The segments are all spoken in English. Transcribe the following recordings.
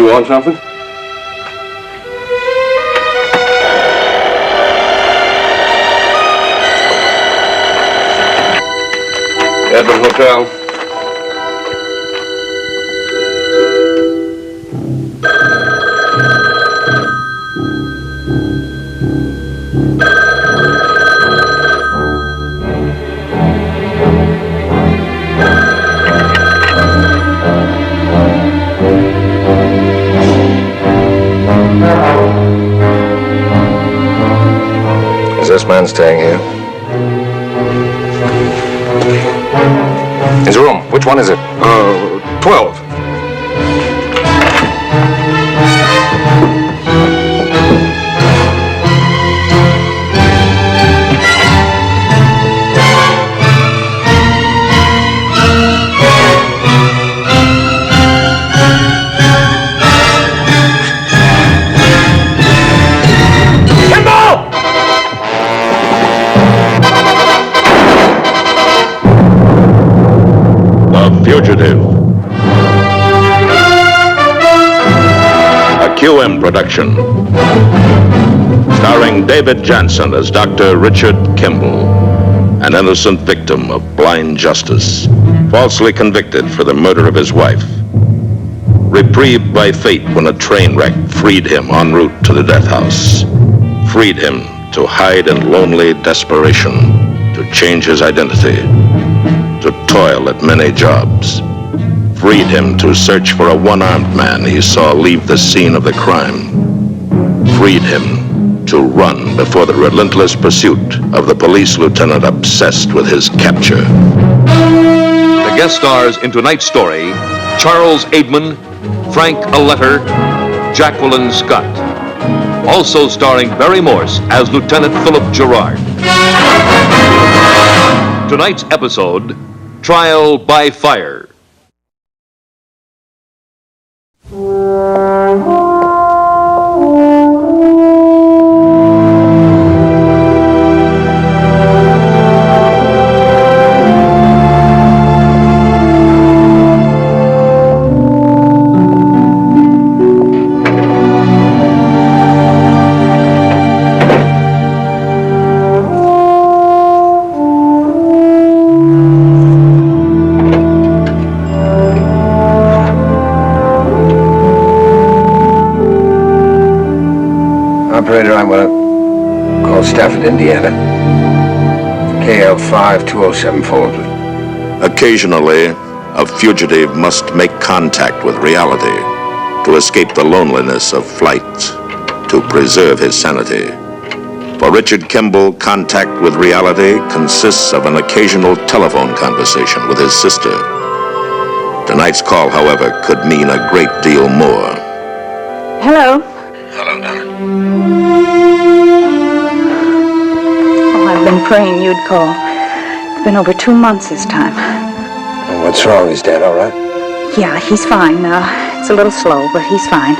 want something? Edmund Hotel. Is this man staying here? His room, which one is it? 12. Fugitive. A QM production. Starring David Jansen as Dr. Richard Kimball, an innocent victim of blind justice, falsely convicted for the murder of his wife. Reprieved by fate when a train wreck freed him en route to the death house. Freed him to hide in lonely desperation, to change his identity, to toil at many jobs. Freed him to search for a one-armed man he saw leave the scene of the crime. Freed him to run before the relentless pursuit of the police lieutenant obsessed with his capture. The guest stars in tonight's story: Charles Aidman, Frank Aletter, Jacqueline Scott. Also starring Barry Morse as Lieutenant Philip Gerard. Tonight's episode: Trial by Fire. Operator, I want to call Stafford, Indiana. KL5-2074, please. Occasionally, a fugitive must make contact with reality to escape the loneliness of flight, to preserve his sanity. For Richard Kimball, contact with reality consists of an occasional telephone conversation with his sister. Tonight's call, however, could mean a great deal more. Hello. Hello, Donna. Oh, I've been praying you'd call. It's been over 2 months this time. Well, what's wrong? Is Dad all right? Yeah, he's fine. It's a little slow, but he's fine.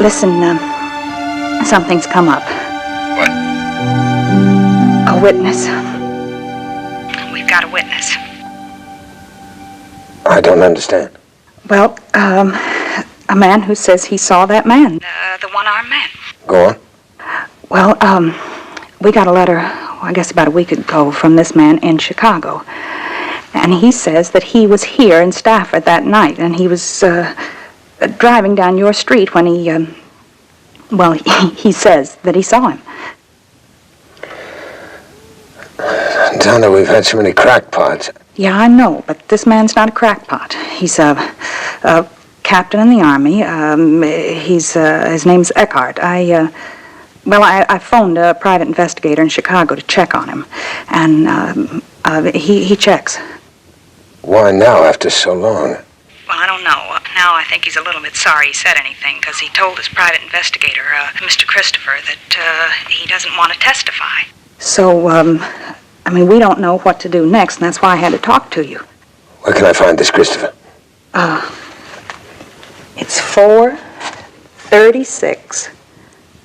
Listen, something's come up. What? A witness. We've got a witness. I don't understand. Well, a man who says he saw that man. The one-armed man. Go on. Well, we got a letter, I guess about a week ago, from this man in Chicago. And he says that he was here in Stafford that night, and he was driving down your street when he says that he saw him. Donna, we've had so many crackpots. Yeah, I know, but this man's not a crackpot. He's a captain in the Army. His name's Eckhart. I phoned a private investigator in Chicago to check on him, and he checks. Why now, after so long? Well, I don't know. Now I think he's a little bit sorry he said anything, because he told his private investigator, Mr. Christopher, that he doesn't want to testify. So, we don't know what to do next, and that's why I had to talk to you. Where can I find this Christopher? It's 436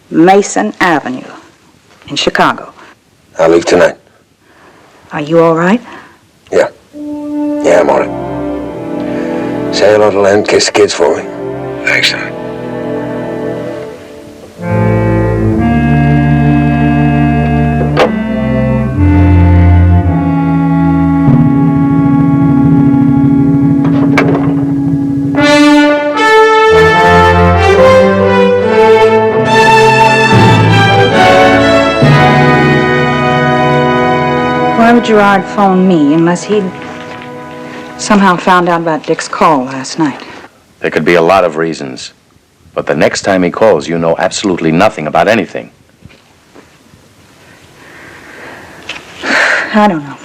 Mason Avenue in Chicago. I'll leave tonight. Are you all right? Yeah. Yeah, I'm all right. Say hello to Len, kiss the kids for me. Thanks, son. Gerard phoned me unless he'd somehow found out about Dick's call last night. There could be a lot of reasons. But the next time he calls, you know absolutely nothing about anything. I don't know.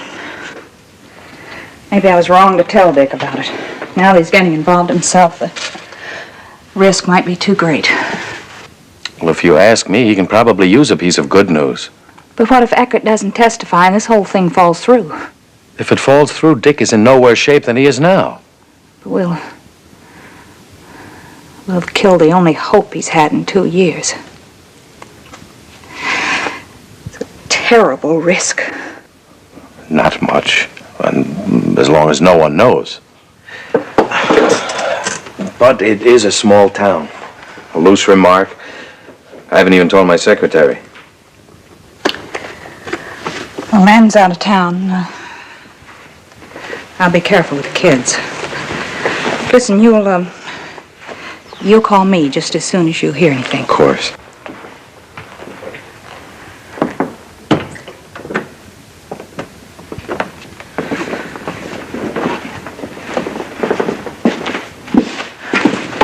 Maybe I was wrong to tell Dick about it. Now that he's getting involved himself, the risk might be too great. Well, if you ask me, he can probably use a piece of good news. But what if Eckert doesn't testify and this whole thing falls through? If it falls through, Dick is in no worse shape than he is now. But we'll have killed the only hope he's had in 2 years. It's a terrible risk. Not much, and as long as no one knows. But it is a small town. A loose remark. I haven't even told my secretary. Well, Len's out of town. I'll be careful with the kids. Listen, you'll call me just as soon as you hear anything. Of course.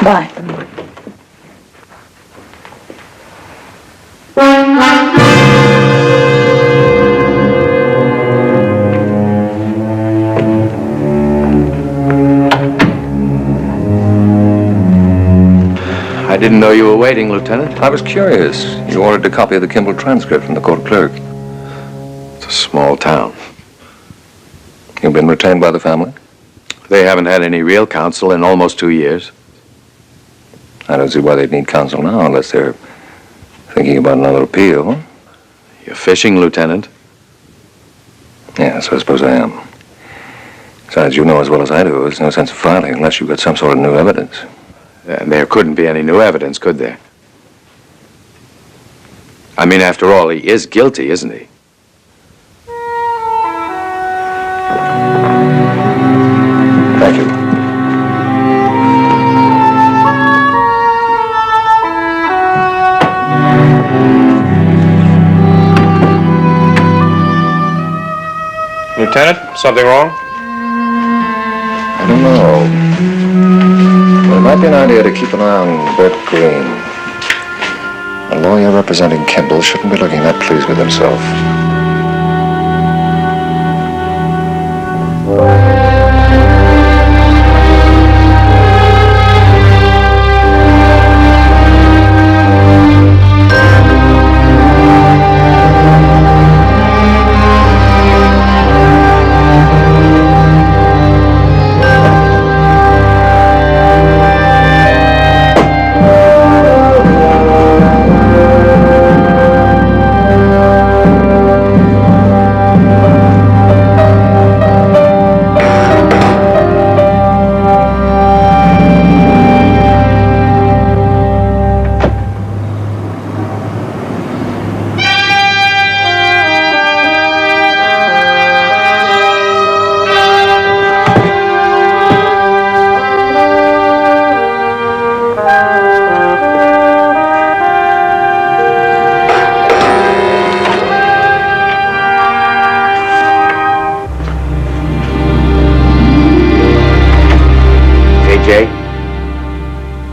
Bye. I didn't know you were waiting, Lieutenant. I was curious. You ordered a copy of the Kimball transcript from the court clerk. It's a small town. You've been retained by the family? They haven't had any real counsel in almost 2 years. I don't see why they'd need counsel now unless they're thinking about another appeal. You're fishing, Lieutenant. Yes, I suppose I am. Besides, you know as well as I do, there's no sense of filing unless you've got some sort of new evidence. And there couldn't be any new evidence, could there? I mean, after all, he is guilty, isn't he? Thank you. Lieutenant, something wrong? I don't know. Well, it might be an idea to keep an eye on Bert Green. A lawyer representing Kimball shouldn't be looking that pleased with himself.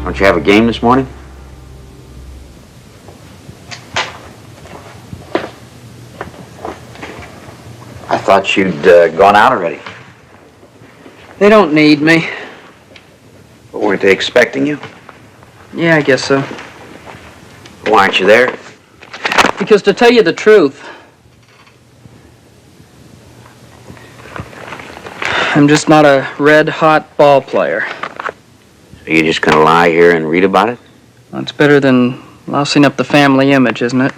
Don't you have a game this morning? I thought you'd gone out already. They don't need me. But weren't they expecting you? Yeah, I guess so. Why aren't you there? Because to tell you the truth, I'm just not a red-hot ball player. So you're just gonna lie here and read about it? Well, it's better than lousing up the family image, isn't it?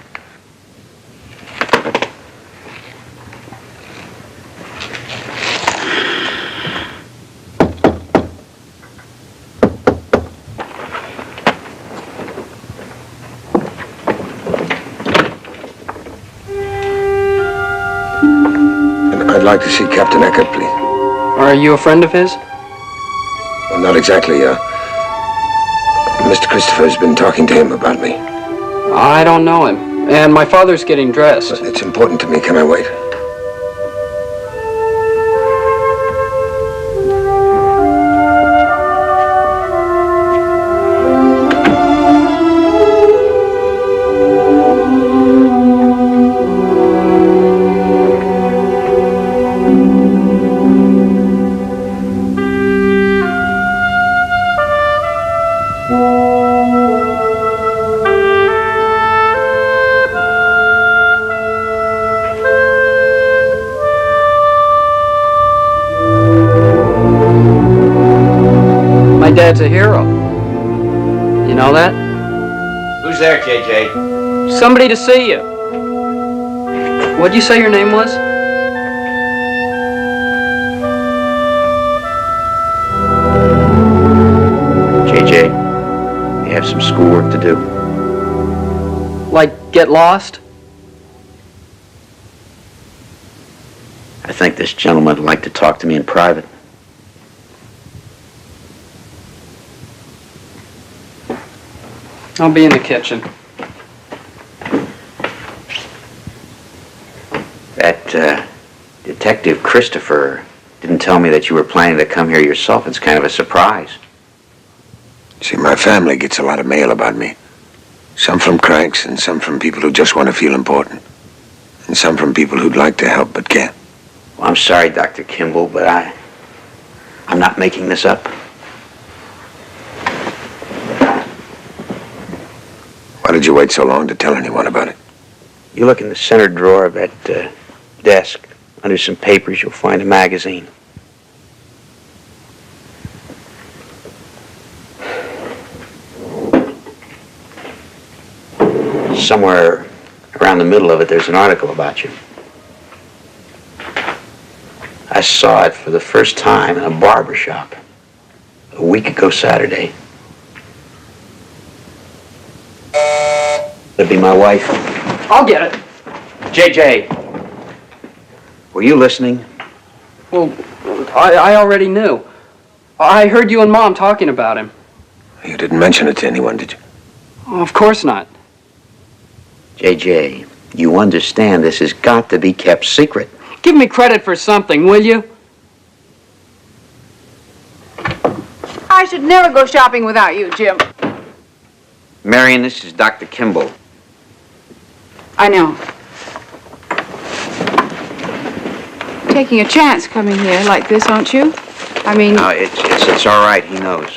I'd like to see Captain Eckert, please. Are you a friend of his? Well, not exactly, Mr. Christopher's been talking to him about me. I don't know him. And my father's getting dressed. It's important to me. Can I wait? Dad's a hero. You know that? Who's there, JJ? Somebody to see you. What'd you say your name was? JJ, you have some schoolwork to do. Like, get lost? I think this gentleman would like to talk to me in private. I'll be in the kitchen. That, Detective Christopher didn't tell me that you were planning to come here yourself. It's kind of a surprise. See, my family gets a lot of mail about me. Some from cranks and some from people who just want to feel important. And some from people who'd like to help but can't. Well, I'm sorry, Dr. Kimball, but I'm not making this up. Why did you wait so long to tell anyone about it? You look in the center drawer of that desk. Under some papers, you'll find a magazine. Somewhere around the middle of it, there's an article about you. I saw it for the first time in a barber shop a week ago Saturday. That'd be my wife. I'll get it. JJ, were you listening? Well, I already knew. I heard you and Mom talking about him. You didn't mention it to anyone, did you? Oh, of course not. JJ, you understand this has got to be kept secret. Give me credit for something, will you? I should never go shopping without you, Jim. Marion, this is Dr. Kimball. I know. Taking a chance coming here like this, aren't you? I mean... No, it's all right. He knows.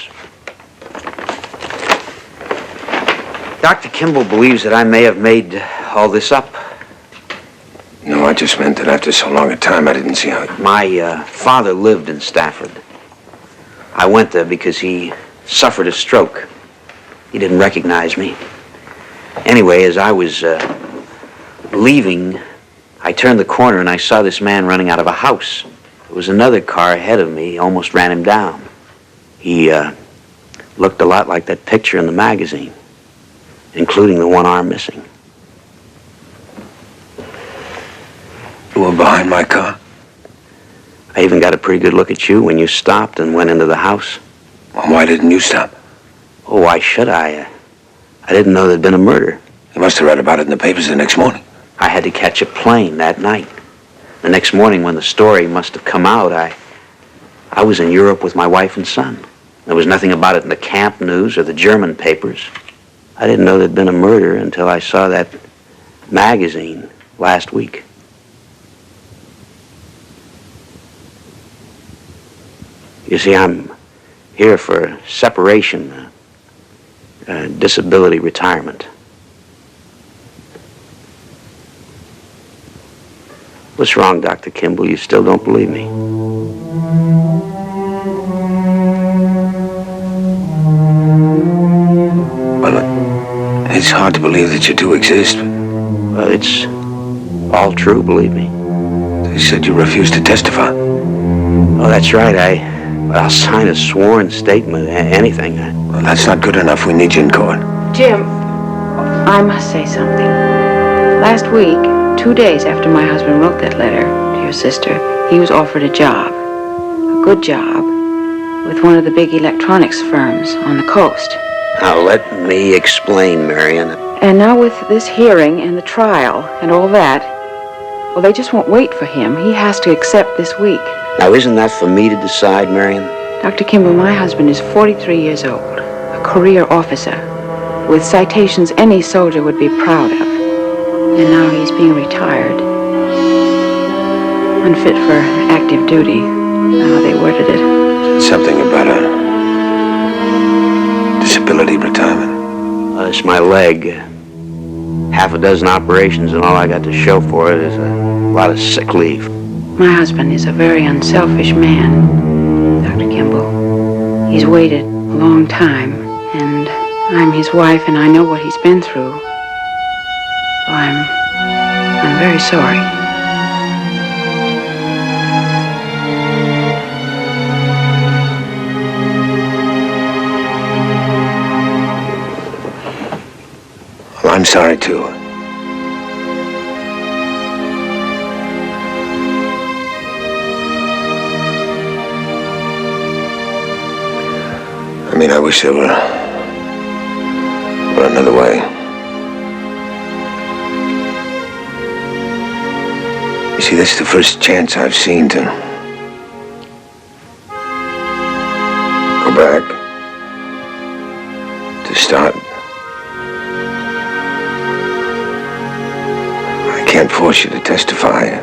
Dr. Kimball believes that I may have made all this up. No, I just meant that after so long a time, I didn't see how... My father lived in Stafford. I went there because he suffered a stroke. He didn't recognize me. Anyway, as I was leaving, I turned the corner and I saw this man running out of a house. There was another car ahead of me. He almost ran him down. He looked a lot like that picture in the magazine, including the one arm missing. You were behind my car? I even got a pretty good look at you when you stopped and went into the house. Well, why didn't you stop? Oh, why should I? I didn't know there'd been a murder. You must have read about it in the papers the next morning. I had to catch a plane that night. The next morning when the story must have come out, I was in Europe with my wife and son. There was nothing about it in the camp news or the German papers. I didn't know there'd been a murder until I saw that magazine last week. You see, I'm here for separation, disability retirement. What's wrong, Dr. Kimball? You still don't believe me? Well, it's hard to believe that you do exist. Well, it's all true, believe me. They said you refused to testify. Oh, that's right. I'll sign a sworn statement, anything. Well, that's not good enough. We need you in court. Jim, I must say something. Last week, 2 days after my husband wrote that letter to your sister, he was offered a job. A good job with one of the big electronics firms on the coast. Now, let me explain, Marion. And now with this hearing and the trial and all that, well, they just won't wait for him. He has to accept this week. Now, isn't that for me to decide, Marion? Dr. Kimball, my husband is 43 years old, a career officer, with citations any soldier would be proud of. And now he's being retired. Unfit for active duty, how they worded it. Something about a disability retirement. It's my leg. Half a dozen operations and all I got to show for it is a lot of sick leave. My husband is a very unselfish man, Dr. Kimball. He's waited long time, and I'm his wife, and I know what he's been through. So I'm very sorry. Well, I'm sorry, too. I mean, I wish there were another way. You see, that's the first chance I've seen to go back, to start. I can't force you to testify.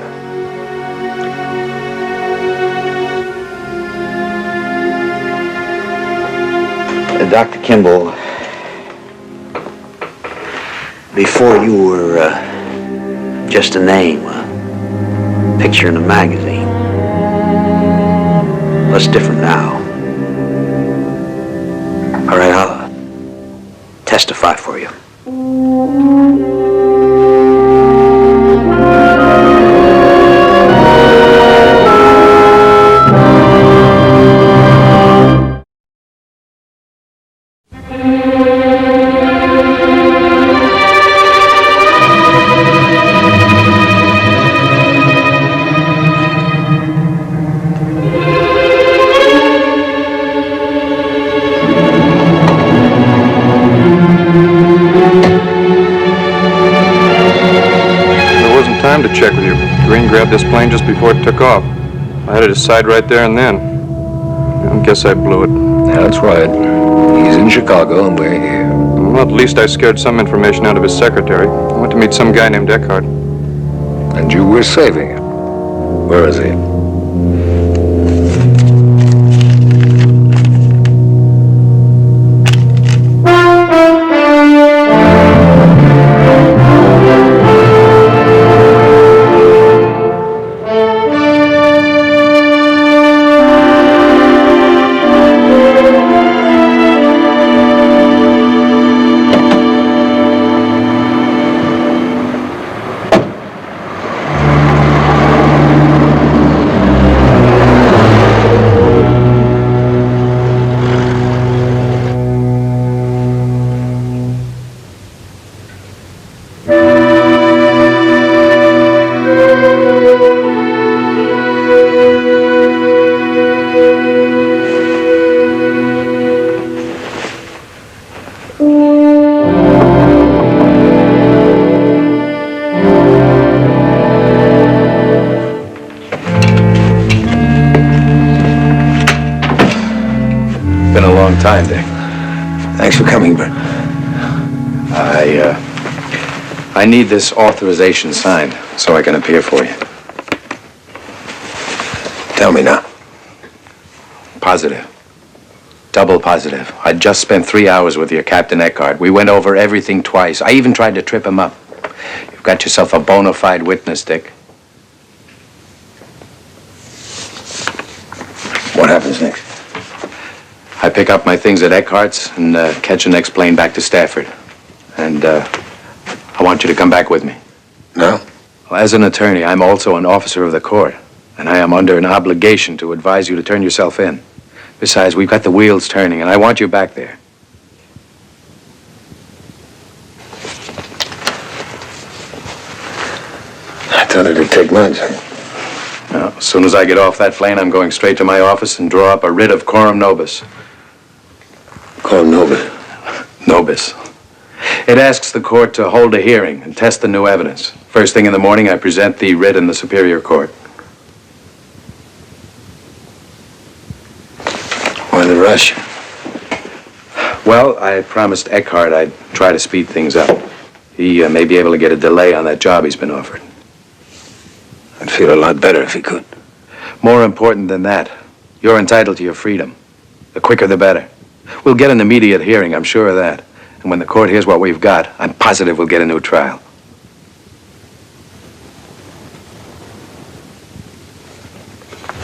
Dr. Kimball, before you were just a name, a picture in a magazine. What's different now? All right, I'll testify for you. Time to check with you. Green grabbed this plane just before it took off. I had to decide right there and then. I guess I blew it. That's right. He's in Chicago and we're here. Well, at least I scared some information out of his secretary. I went to meet some guy named Eckhart. And you were saving him. Where is he? Time, Dick. Thanks for coming, Bert. I need this authorization signed so I can appear for you. Tell me now. Positive. Double positive. I just spent 3 hours with your Captain Eckhart. We went over everything twice. I even tried to trip him up. You've got yourself a bona fide witness, Dick. What happens next? I pick up my things at Eckhart's and catch the next plane back to Stafford. And I want you to come back with me. No? Well, as an attorney, I'm also an officer of the court, and I am under an obligation to advise you to turn yourself in. Besides, we've got the wheels turning, and I want you back there. I thought it'd take months. Now, as soon as I get off that plane, I'm going straight to my office and draw up a writ of coram nobis. Coram nobis? Nobis. It asks the court to hold a hearing and test the new evidence. First thing in the morning, I present the writ in the Superior Court. Why the rush? Well, I promised Eckhart I'd try to speed things up. He may be able to get a delay on that job he's been offered. I'd feel a lot better if he could. More important than that, you're entitled to your freedom. The quicker, the better. We'll get an immediate hearing, I'm sure of that. And when the court hears what we've got, I'm positive we'll get a new trial.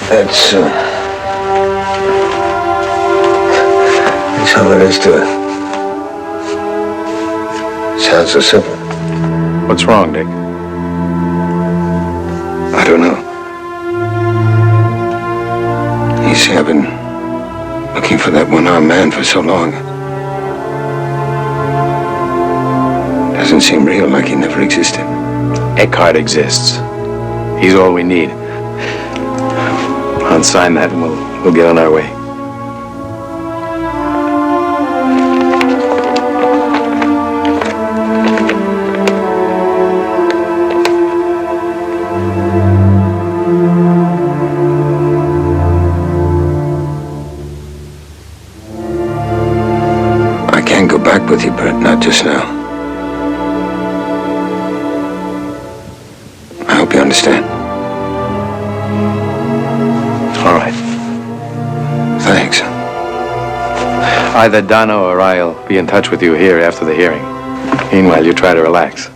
That's That's all there is to it. Sounds so simple. What's wrong, Dick? I don't know. You see, I've been looking for that one-armed man for so long. Doesn't seem real, like he never existed. Eckhart exists. He's all we need. I'll sign that and we'll get on our way. I can't go back with you, Bert, not just now. I hope you understand. All right. Thanks. Either Donna or I'll be in touch with you here after the hearing. Meanwhile, you try to relax.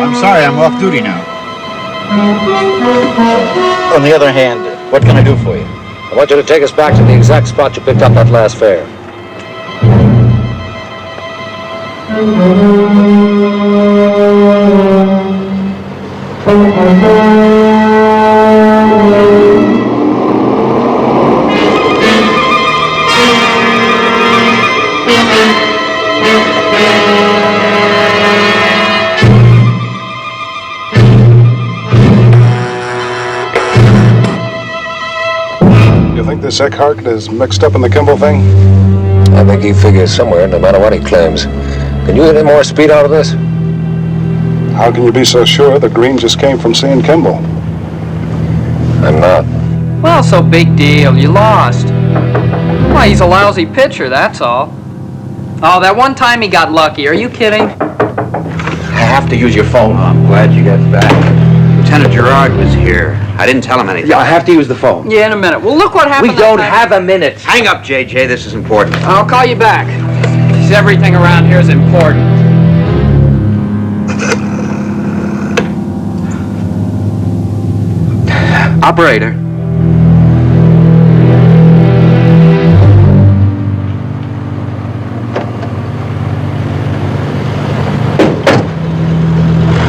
I'm sorry, I'm off duty now. On the other hand, what can I do for you? I want you to take us back to the exact spot you picked up that last fare. You think this Eckhart is mixed up in the Kimball thing? I think he figures somewhere, no matter what he claims. Can you get any more speed out of this? How can you be so sure that Green just came from seeing Kimball? I'm not. Well, so big deal. You lost. Well, he's a lousy pitcher, that's all. Oh, that one time he got lucky. Are you kidding? I have to use your phone. Oh, I'm glad you got back. Lieutenant Gerard was here. I didn't tell him anything. Yeah, I have to use the phone. Yeah, in a minute. Well, look what happened. We don't have a minute. Hang up, JJ. This is important. I'll call you back. Everything around here is important. Operator.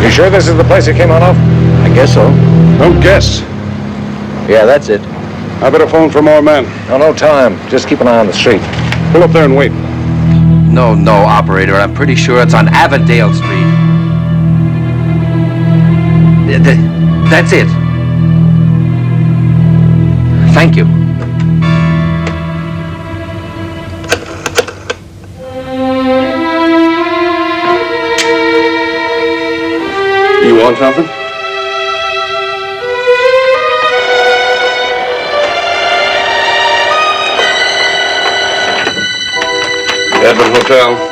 You sure this is the place you came out of? I guess so. Don't guess. Yeah, that's it. I better phone for more men. No time. Just keep an eye on the street. Pull up there and wait. No, operator. I'm pretty sure it's on Avondale Street. That's it. Thank you. You want something? Edmund Hotel.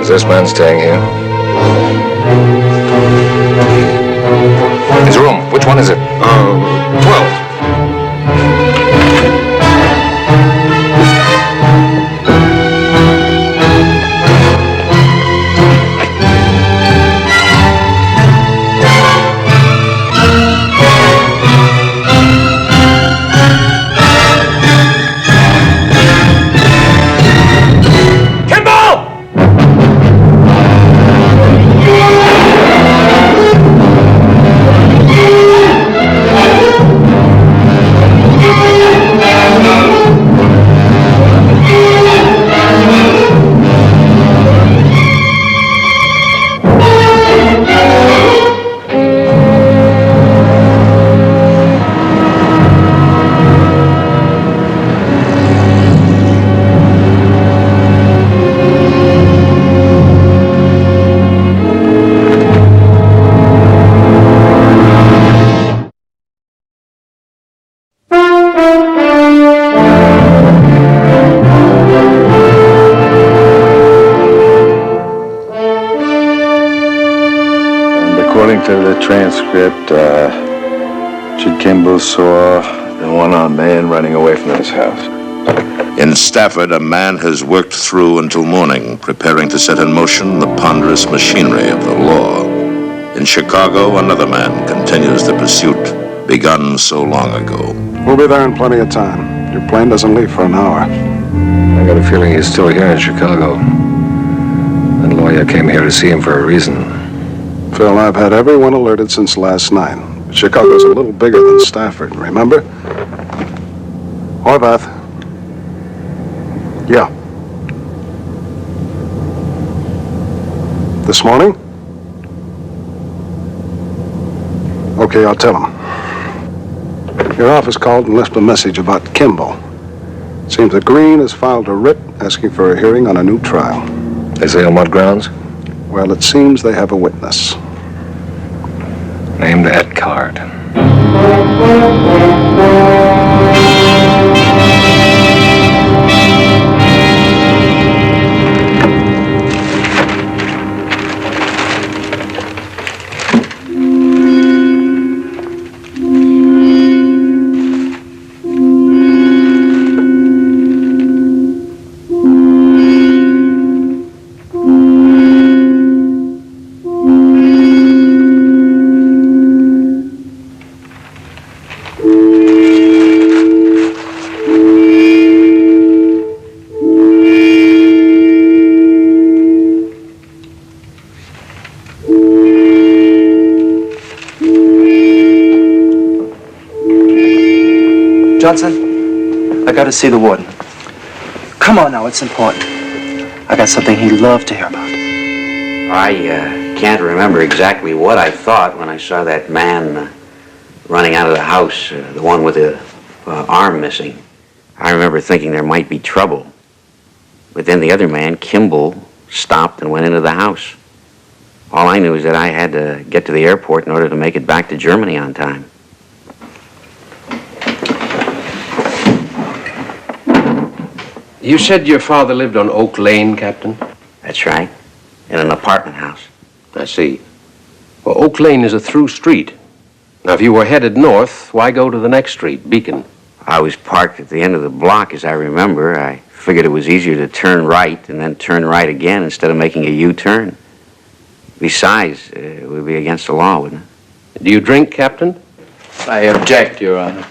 Is this man staying here? His room. Which one is it? 12. According to the transcript, Richard Kimball saw the one-armed man running away from his house. In Stafford, a man has worked through until morning, preparing to set in motion the ponderous machinery of the law. In Chicago, another man continues the pursuit begun so long ago. We'll be there in plenty of time. Your plane doesn't leave for an hour. I got a feeling he's still here in Chicago. That lawyer came here to see him for a reason. Phil, I've had everyone alerted since last night. Chicago's a little bigger than Stafford, remember? Horvath. Yeah. This morning? Okay, I'll tell him. Your office called and left a message about Kimball. Seems that Green has filed a writ asking for a hearing on a new trial. They say on what grounds? Well, it seems they have a witness. Named Eckhart. Johnson, I gotta see the warden. Come on now, it's important. I got something he'd love to hear about. I can't remember exactly what I thought when I saw that man running out of the house, the one with the arm missing. I remember thinking there might be trouble. But then the other man, Kimball, stopped and went into the house. All I knew is that I had to get to the airport in order to make it back to Germany on time. You said your father lived on Oak Lane, Captain? That's right. In an apartment house. I see. Well, Oak Lane is a through street. Now, if you were headed north, why go to the next street, Beacon? I was parked at the end of the block, as I remember. I figured it was easier to turn right and then turn right again instead of making a U-turn. Besides, it would be against the law, wouldn't it? Do you drink, Captain? I object, Your Honor.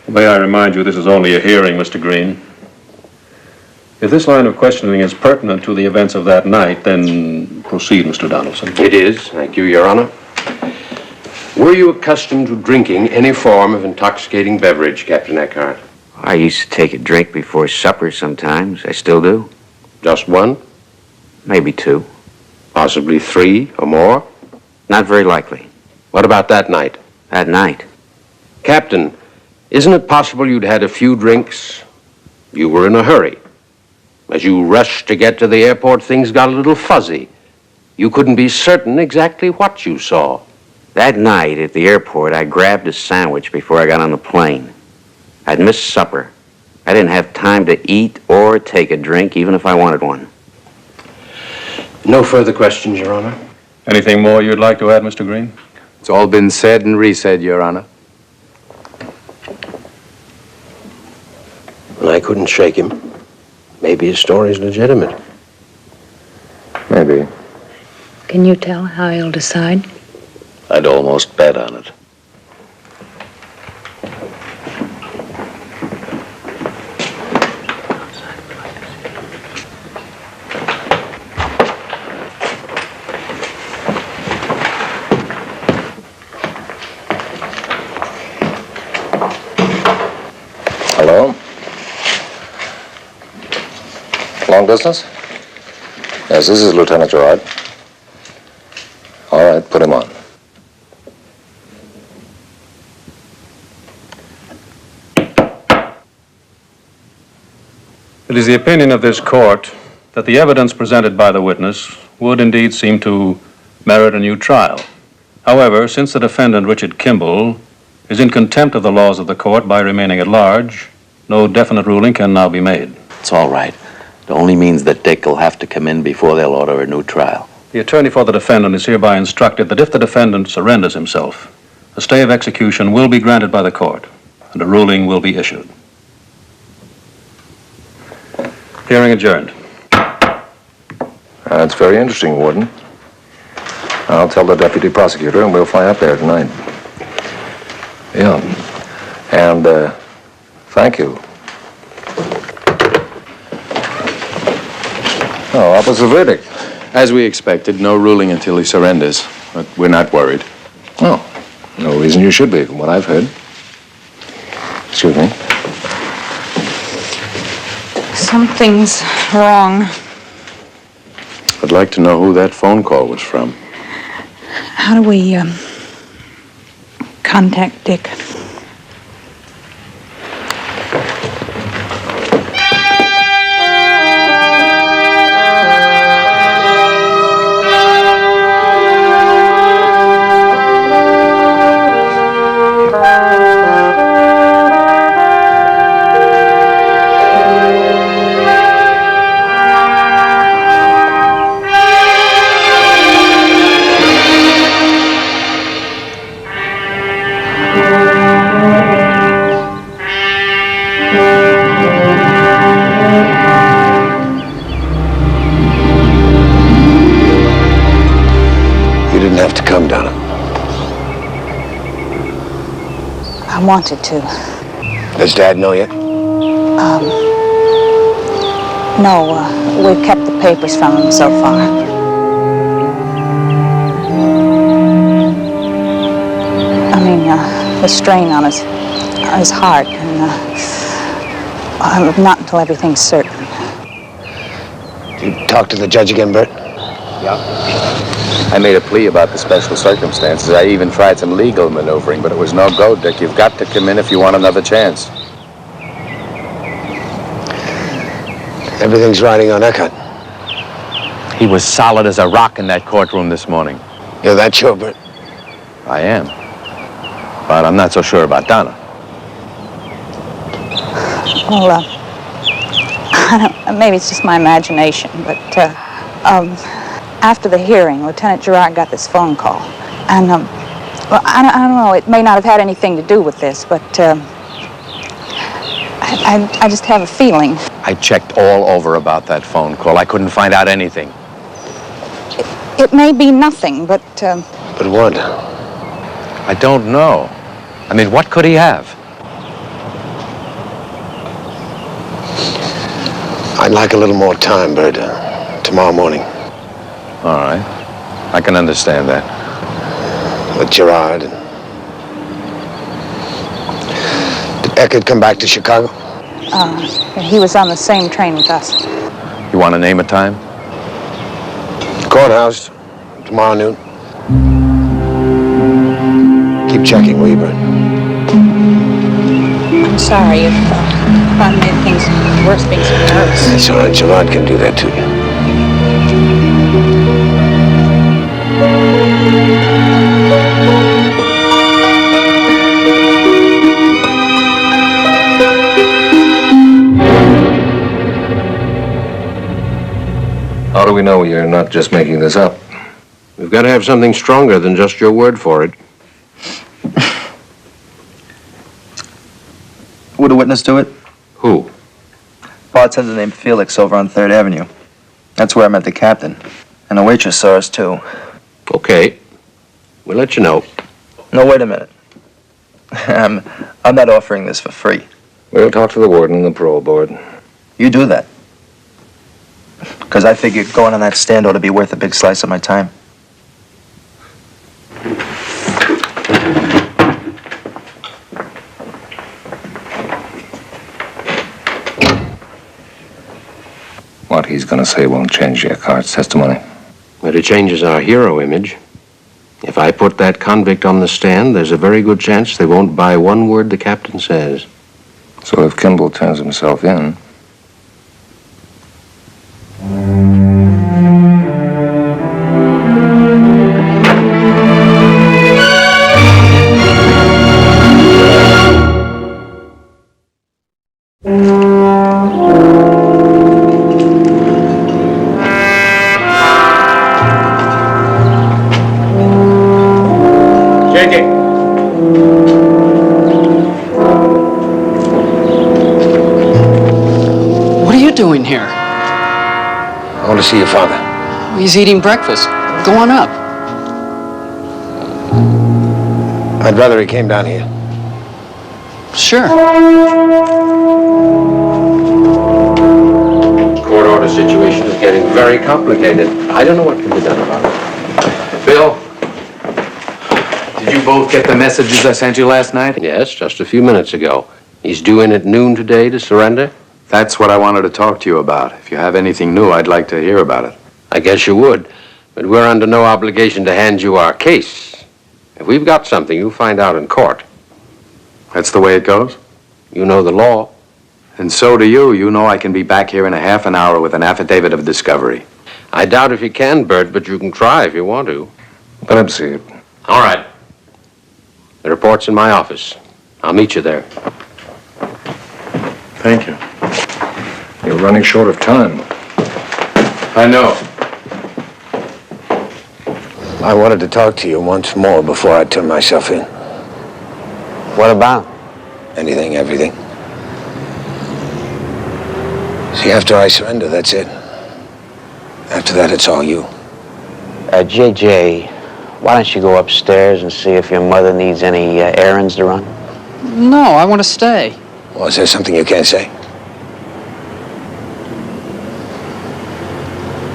May I remind you, this is only a hearing, Mr. Green. If this line of questioning is pertinent to the events of that night, then proceed, Mr. Donaldson. It is. Thank you, Your Honor. Were you accustomed to drinking any form of intoxicating beverage, Captain Eckhart? I used to take a drink before supper sometimes. I still do. Just one? Maybe two. Possibly three or more? Not very likely. What about that night? That night? Captain, isn't it possible you'd had a few drinks? You were in a hurry. As you rushed to get to the airport, things got a little fuzzy. You couldn't be certain exactly what you saw. That night at the airport, I grabbed a sandwich before I got on the plane. I'd missed supper. I didn't have time to eat or take a drink, even if I wanted one. No further questions, Your Honor. Anything more you'd like to add, Mr. Green? It's all been said and re-said, Your Honor. And I couldn't shake him. Maybe his story's legitimate. Maybe. Can you tell how he'll decide? I'd almost bet on it. Hello? Long distance? Yes, this is Lieutenant Gerard. All right, put him on. It is the opinion of this court that the evidence presented by the witness would indeed seem to merit a new trial. However, since the defendant, Richard Kimball, is in contempt of the laws of the court by remaining at large, no definite ruling can now be made. It's all right. It only means that Dick will have to come in before they'll order a new trial. The attorney for the defendant is hereby instructed that if the defendant surrenders himself, a stay of execution will be granted by the court, and a ruling will be issued. Hearing adjourned. That's very interesting, Warden. I'll tell the deputy prosecutor and we'll fly up there tonight. Yeah. And, thank you. Oh, what was the verdict? As we expected, no ruling until he surrenders. But we're not worried. Oh, no reason you should be, from what I've heard. Excuse me. Something's wrong. I'd like to know who that phone call was from. How do we, contact Dick? I wanted to. Does Dad know yet? No, we've kept the papers from him so far. I mean, the strain on his heart, and not until everything's certain. Did you talk to the judge again, Bert? Yeah. I made a plea about the special circumstances. I even tried some legal maneuvering, but it was no go, Dick. You've got to come in if you want another chance. Everything's riding on Eckhart. He was solid as a rock in that courtroom this morning. You're that sure, Bert? I am. But I'm not so sure about Donna. Well, I don't, maybe it's just my imagination, but after the hearing, Lieutenant Gerard got this phone call. And, well, I don't know, it may not have had anything to do with this, but I just have a feeling. I checked all over about that phone call. I couldn't find out anything. It may be nothing, but... But what? I don't know. I mean, what could he have? I'd like a little more time, Bert. Tomorrow morning. All right. I can understand that. With Gerard. Did Eckert come back to Chicago? He was on the same train with us. You want to name a time? Courthouse. Tomorrow noon. Keep checking, will you, Bert? I'm sorry if I made things worse being so nervous. That's all right. Gerard can do that to you. How do we know you're not just making this up? We've got to have something stronger than just your word for it. Would a witness do it? Who? Bartender named Felix over on 3rd Avenue. That's where I met the captain. And a waitress saw us, too. Okay. We'll let you know. No, wait a minute. I'm not offering this for free. We'll talk to the warden and the parole board. You do that. Because I figure going on that stand ought to be worth a big slice of my time. What he's going to say won't change Eckhart's testimony. But it changes our hero image. If I put that convict on the stand, there's a very good chance they won't buy one word the captain says. So if Kimball turns himself in... in here? I want to see your father. He's eating breakfast. Go on up. I'd rather he came down here. Sure. Court order situation is getting very complicated. I don't know what can be done about it. Bill, did you both get the messages I sent you last night? Yes, just a few minutes ago. He's due in at noon today to surrender? That's what I wanted to talk to you about. If you have anything new, I'd like to hear about it. I guess you would, but we're under no obligation to hand you our case. If we've got something, you'll find out in court. That's the way it goes? You know the law. And so do you. You know I can be back here in a half an hour with an affidavit of discovery. I doubt if you can, Bert, but you can try if you want to. Let him see it. All right. The report's in my office. I'll meet you there. Thank you. You're running short of time. I know. I wanted to talk to you once more before I turn myself in. What about? Anything, everything. See, after I surrender, that's it. After that, it's all you. JJ, why don't you go upstairs and see if your mother needs any errands to run? No, I want to stay. Well, is there something you can't say?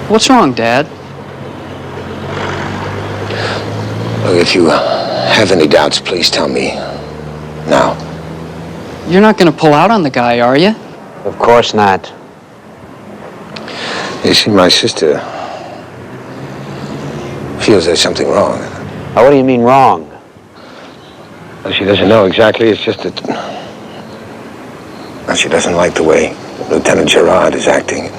What's wrong, Dad? Look, if you have any doubts, please tell me now. You're not going to pull out on the guy, are you? Of course not. You see, my sister feels there's something wrong. Oh, what do you mean wrong? Well, she doesn't know exactly. It's just that... Well, she doesn't like the way Lieutenant Gerard is acting.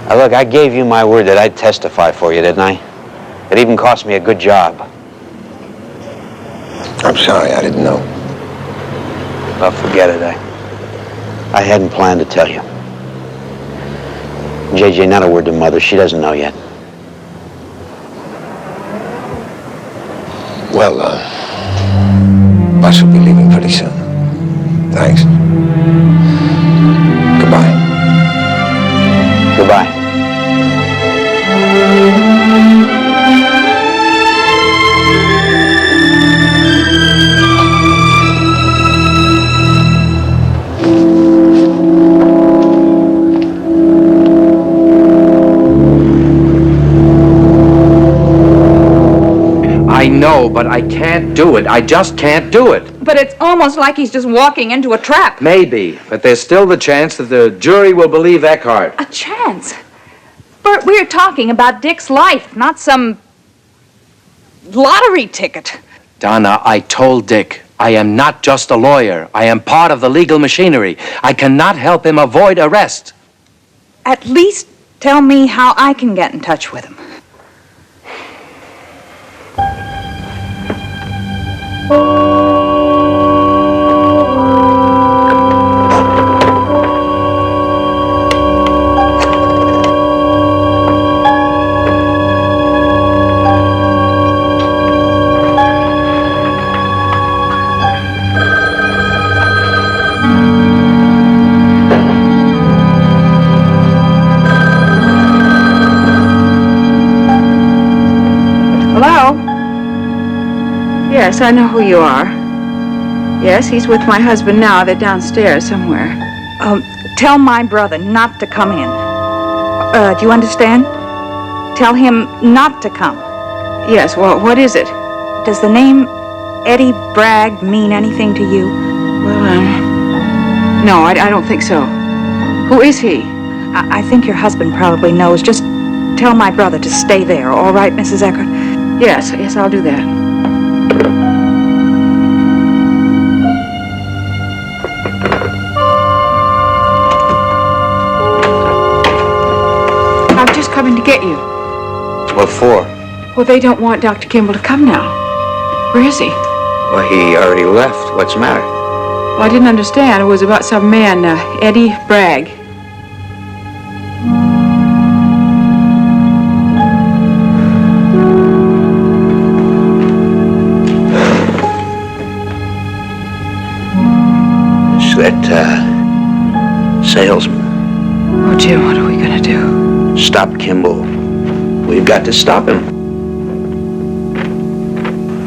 Now, look, I gave you my word that I'd testify for you, didn't I? It even cost me a good job. I'm sorry, I didn't know. Well, forget it. I hadn't planned to tell you. JJ, not a word to Mother. She doesn't know yet. Well, Bus will be leaving pretty soon. Thanks. Goodbye. Goodbye. I know, but I can't do it. I just can't do it. But it's almost like he's just walking into a trap. Maybe, but there's still the chance that the jury will believe Eckhart. A chance? Bert, we're talking about Dick's life, not some lottery ticket. Donna, I told Dick, I am not just a lawyer. I am part of the legal machinery. I cannot help him avoid arrest. At least tell me how I can get in touch with him. Yes, I know who you are. Yes, he's with my husband now. They're downstairs somewhere. Tell my brother not to come in. Do you understand? Tell him not to come. Yes, well, what is it? Does the name Eddie Bragg mean anything to you? Well, no, I don't think so. Who is he? I think your husband probably knows. Just tell my brother to stay there, all right, Mrs. Eckhart? Yes, I'll do that. I'm just coming to get you. What for? Well, they don't want Dr. Kimball to come now. Where is he? Well, he already left. What's the matter? Well, I didn't understand. It was about some man, Eddie Bragg. It's that, salesman. Oh, Jim, what are we gonna do? Stop Kimball. We've got to stop him.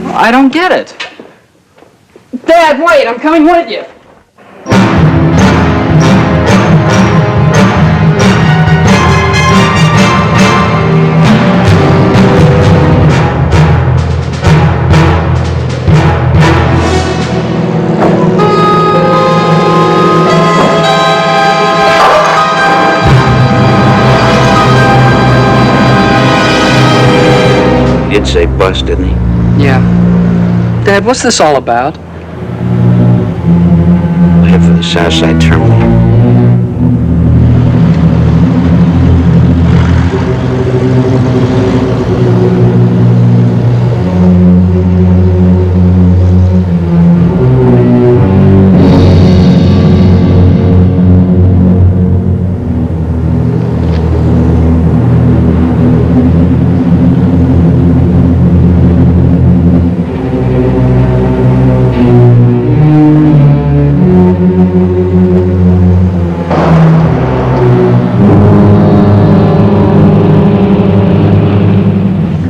I don't get it. Dad, wait, I'm coming with you. He did say bus, didn't he? Yeah. Dad, what's this all about? We'll head for the Southside Terminal.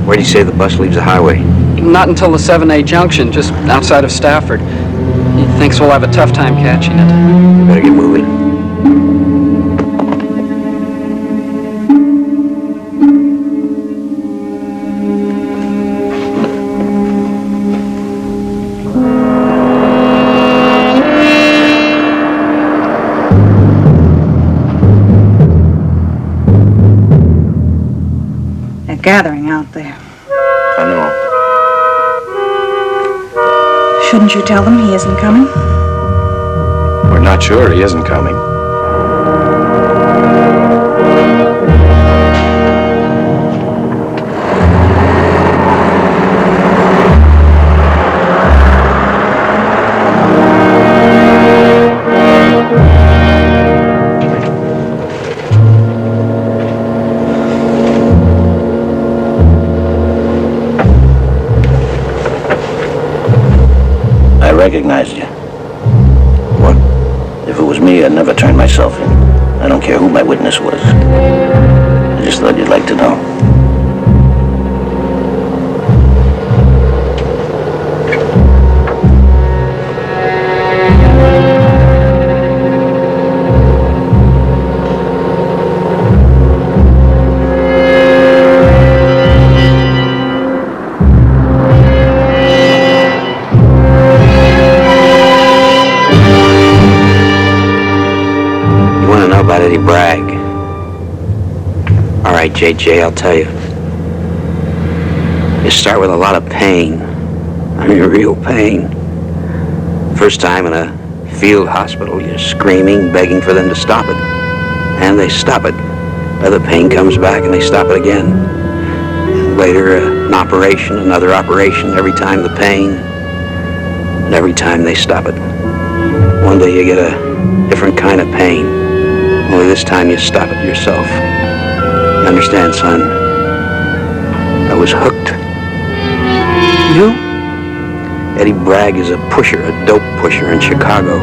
Where do you say the bus leaves the highway? Not until the 7A junction, just outside of Stafford. He thinks we'll have a tough time catching it. Better get moving. They're gathering out there. I know. Shouldn't you tell them he isn't coming? We're not sure he isn't coming. I recognized you. What? If it was me, I'd never turn myself in. I don't care who my witness was. I just thought you'd like to know. You want to know about Eddie Bragg? All right, JJ, I'll tell you. You start with a lot of pain. I mean, real pain. First time in a field hospital, you're screaming, begging for them to stop it. And they stop it. Other pain comes back and they stop it again. And later, an operation, another operation, every time the pain, and every time they stop it. One day you get a different kind of pain. Only this time you stop it yourself. You understand, son? I was hooked. You? Eddie Bragg is a pusher, a dope pusher in Chicago.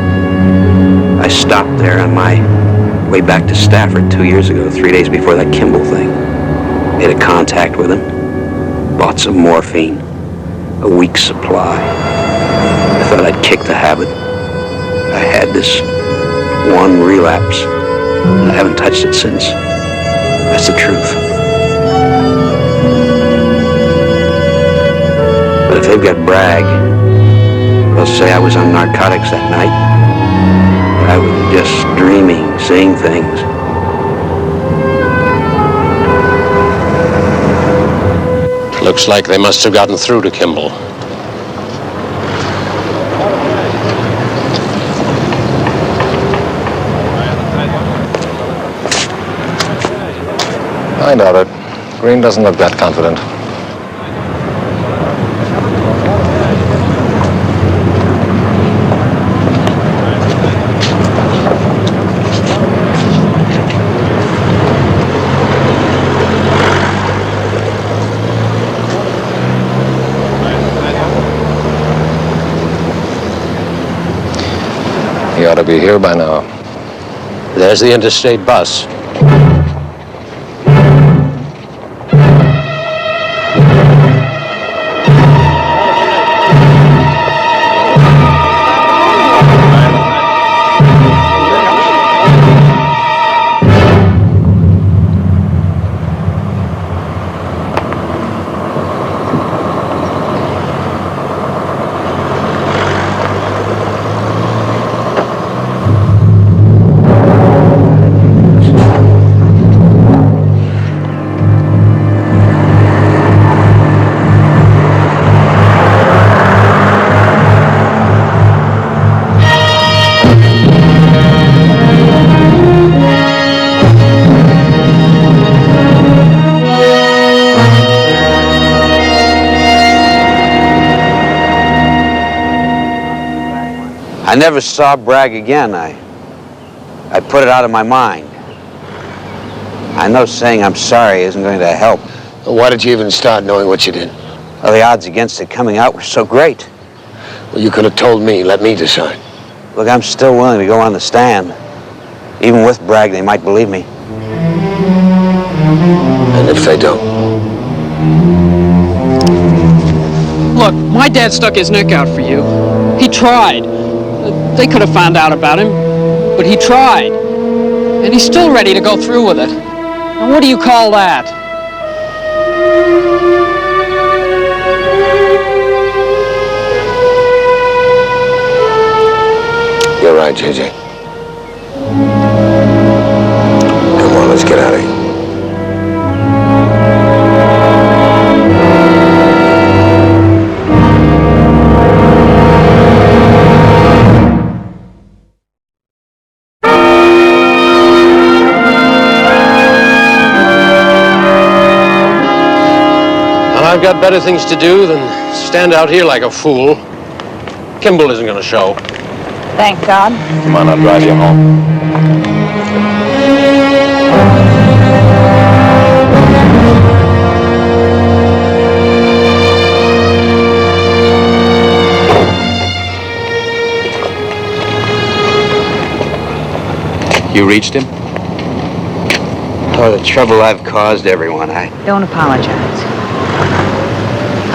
I stopped there on my way back to Stafford 2 years ago, 3 days before that Kimball thing. Made a contact with him. Bought some morphine. A week's supply. I thought I'd kick the habit. I had this one relapse. And I haven't touched it since. That's the truth. But if they've got Bragg, they'll say I was on narcotics that night. That I was just dreaming, seeing things. Looks like they must have gotten through to Kimball. I doubt it. Green doesn't look that confident. He ought to be here by now. There's the interstate bus. I never saw Bragg again. I put it out of my mind. I know saying I'm sorry isn't going to help. Well, why did you even start knowing what you did? Well, the odds against it coming out were so great. Well, you could have told me, let me decide. Look, I'm still willing to go on the stand. Even with Bragg, they might believe me. And if they don't? Look, my dad stuck his neck out for you. He tried. They could have found out about him, but he tried. And he's still ready to go through with it. Now, what do you call that? You're right, JJ. Come on, let's get out of here. I've got better things to do than stand out here like a fool. Kimball isn't going to show. Thank God. Come on, I'll drive you home. You reached him? Oh, the trouble I've caused everyone. Don't apologize.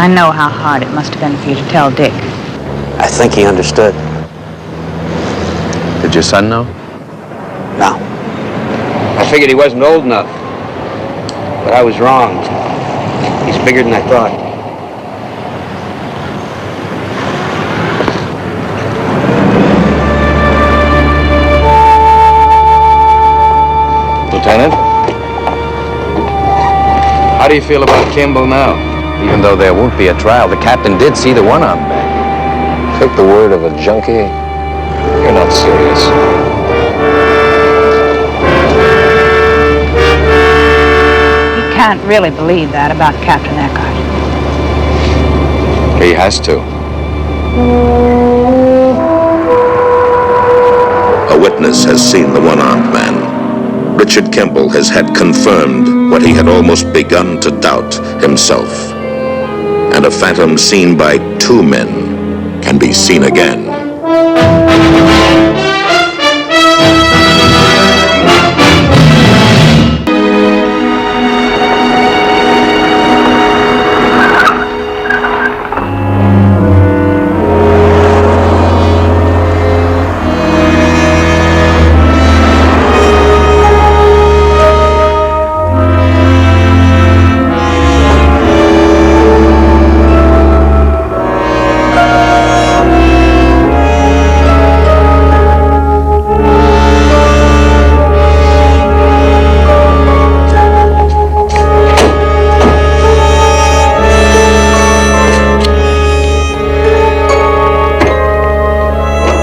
I know how hard it must have been for you to tell Dick. I think he understood. Did your son know? No. I figured he wasn't old enough. But I was wrong. He's bigger than I thought. Lieutenant? How do you feel about Kimball now? Even though there won't be a trial, the captain did see the one-armed man. Take the word of a junkie? You're not serious. You can't really believe that about Captain Eckhart. He has to. A witness has seen the one-armed man. Richard Kimball has had confirmed what he had almost begun to doubt himself. And a phantom seen by two men can be seen again.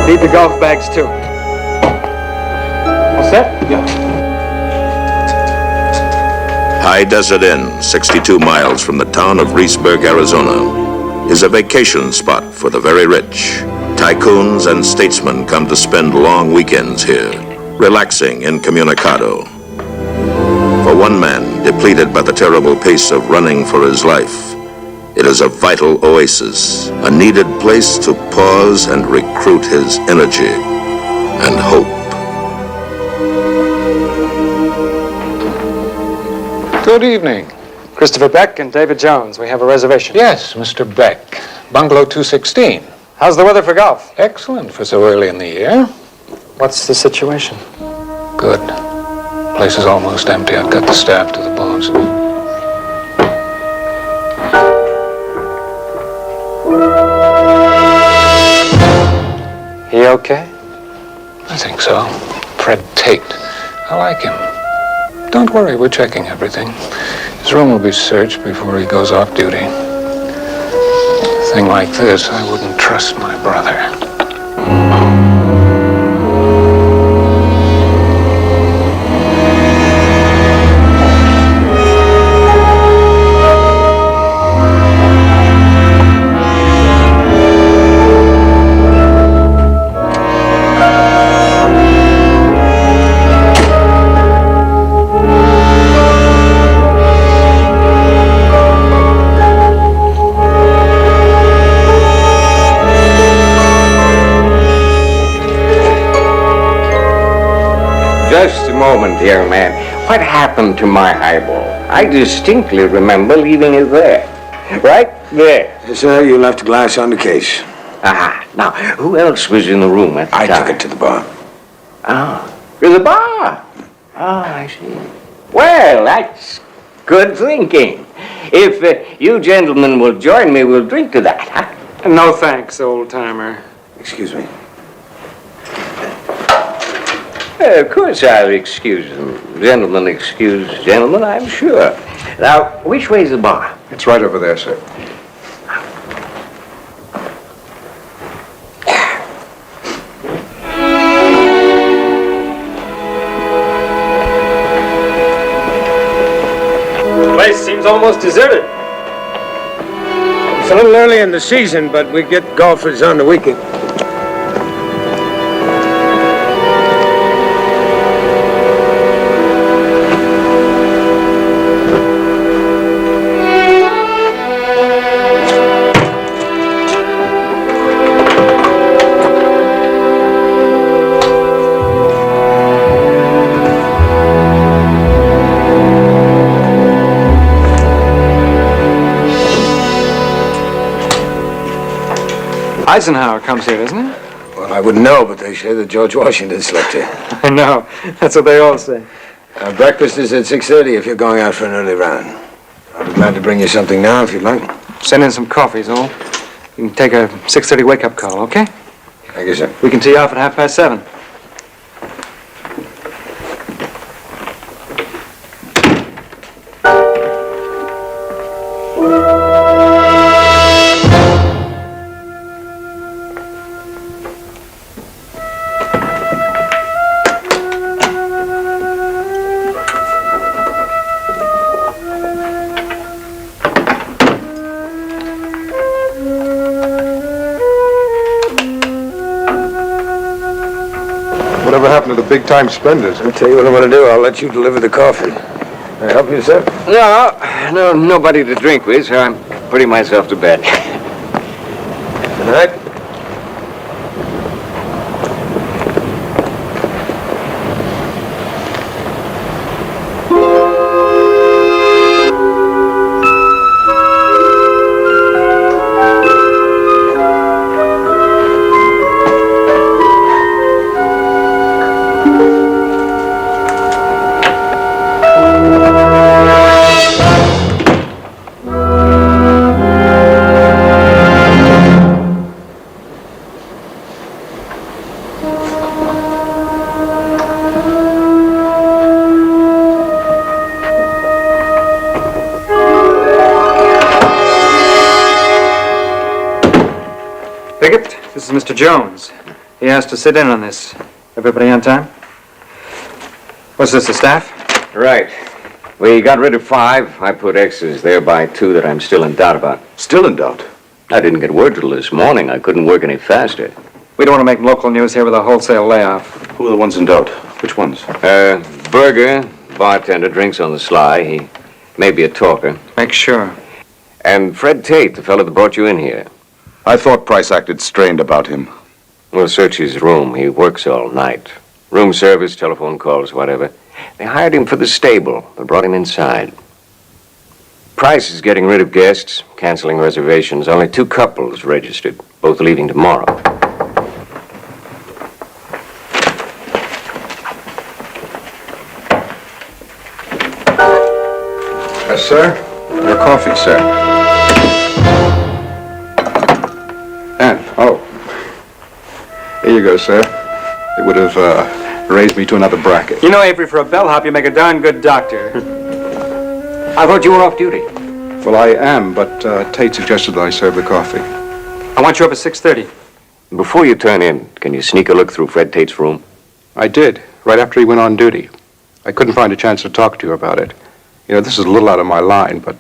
Need the golf bags, too. All set? Yeah. High Desert Inn, 62 miles from the town of Reeseburg, Arizona, is a vacation spot for the very rich. Tycoons and statesmen come to spend long weekends here, relaxing incommunicado. For one man, depleted by the terrible pace of running for his life, it is a vital oasis, a needed place to pause and recruit his energy and hope. Good evening. Christopher Beck and David Jones. We have a reservation. Yes, Mr. Beck. Bungalow 216. How's the weather for golf? Excellent for so early in the year. What's the situation? Good. Place is almost empty. I've got the staff to the bones. He okay? I think so. Fred Tate. I like him. Don't worry, we're checking everything. His room will be searched before he goes off duty. A thing like this, I wouldn't trust my brother. young man, what happened to my highball? I distinctly remember leaving it there. Right there. Yes, sir, you left a glass on the case. Aha. Now, who else was in the room at the time? I took it to the bar. Ah, to the bar? Ah, I see. Well, that's good thinking. If you gentlemen will join me, we'll drink to that, huh? No thanks, old-timer. Excuse me. Of course I'll excuse them. Gentlemen excuse gentlemen, I'm sure. Now, which way's the bar? It's right over there, sir. The place seems almost deserted. It's a little early in the season, but we get golfers on the weekend. Eisenhower comes here, doesn't he? Well, I wouldn't know, but they say that George Washington slept here. I know. That's what they all say. Breakfast is at 6:30 if you're going out for an early round. I'll be glad to bring you something now if you'd like. Send in some coffees, all. You can take a 6:30 wake-up call, okay? Thank you, sir. We can tee off at 7:30. Whatever happened to the big-time spenders? I'll tell you what I'm going to do. I'll let you deliver the coffee. Can I help you, sir? No, nobody to drink with, so I'm putting myself to bed. Good night. Pickett, this is Mr. Jones. He asked to sit in on this. Everybody on time? What's this, the staff? Right. We got rid of 5. I put X's there by 2 that I'm still in doubt about. Still in doubt? I didn't get word till this morning. I couldn't work any faster. We don't want to make local news here with a wholesale layoff. Who are the ones in doubt? Which ones? Berger, bartender, drinks on the sly. He may be a talker. Make sure. And Fred Tate, the fellow that brought you in here. I thought Price acted strained about him. We'll search his room. He works all night. Room service, telephone calls, whatever. They hired him for the stable. They brought him inside. Price is getting rid of guests, canceling reservations. Only 2 couples registered, both leaving tomorrow. Yes, sir. Your coffee, sir. And, here you go, sir. It would have raised me to another bracket. You know, Avery, for a bellhop, you make a darn good doctor. I thought you were off duty. Well, I am, but Tate suggested that I serve the coffee. I want you up at 6:30. Before you turn in, can you sneak a look through Fred Tate's room? I did, right after he went on duty. I couldn't find a chance to talk to you about it. You know, this is a little out of my line, but,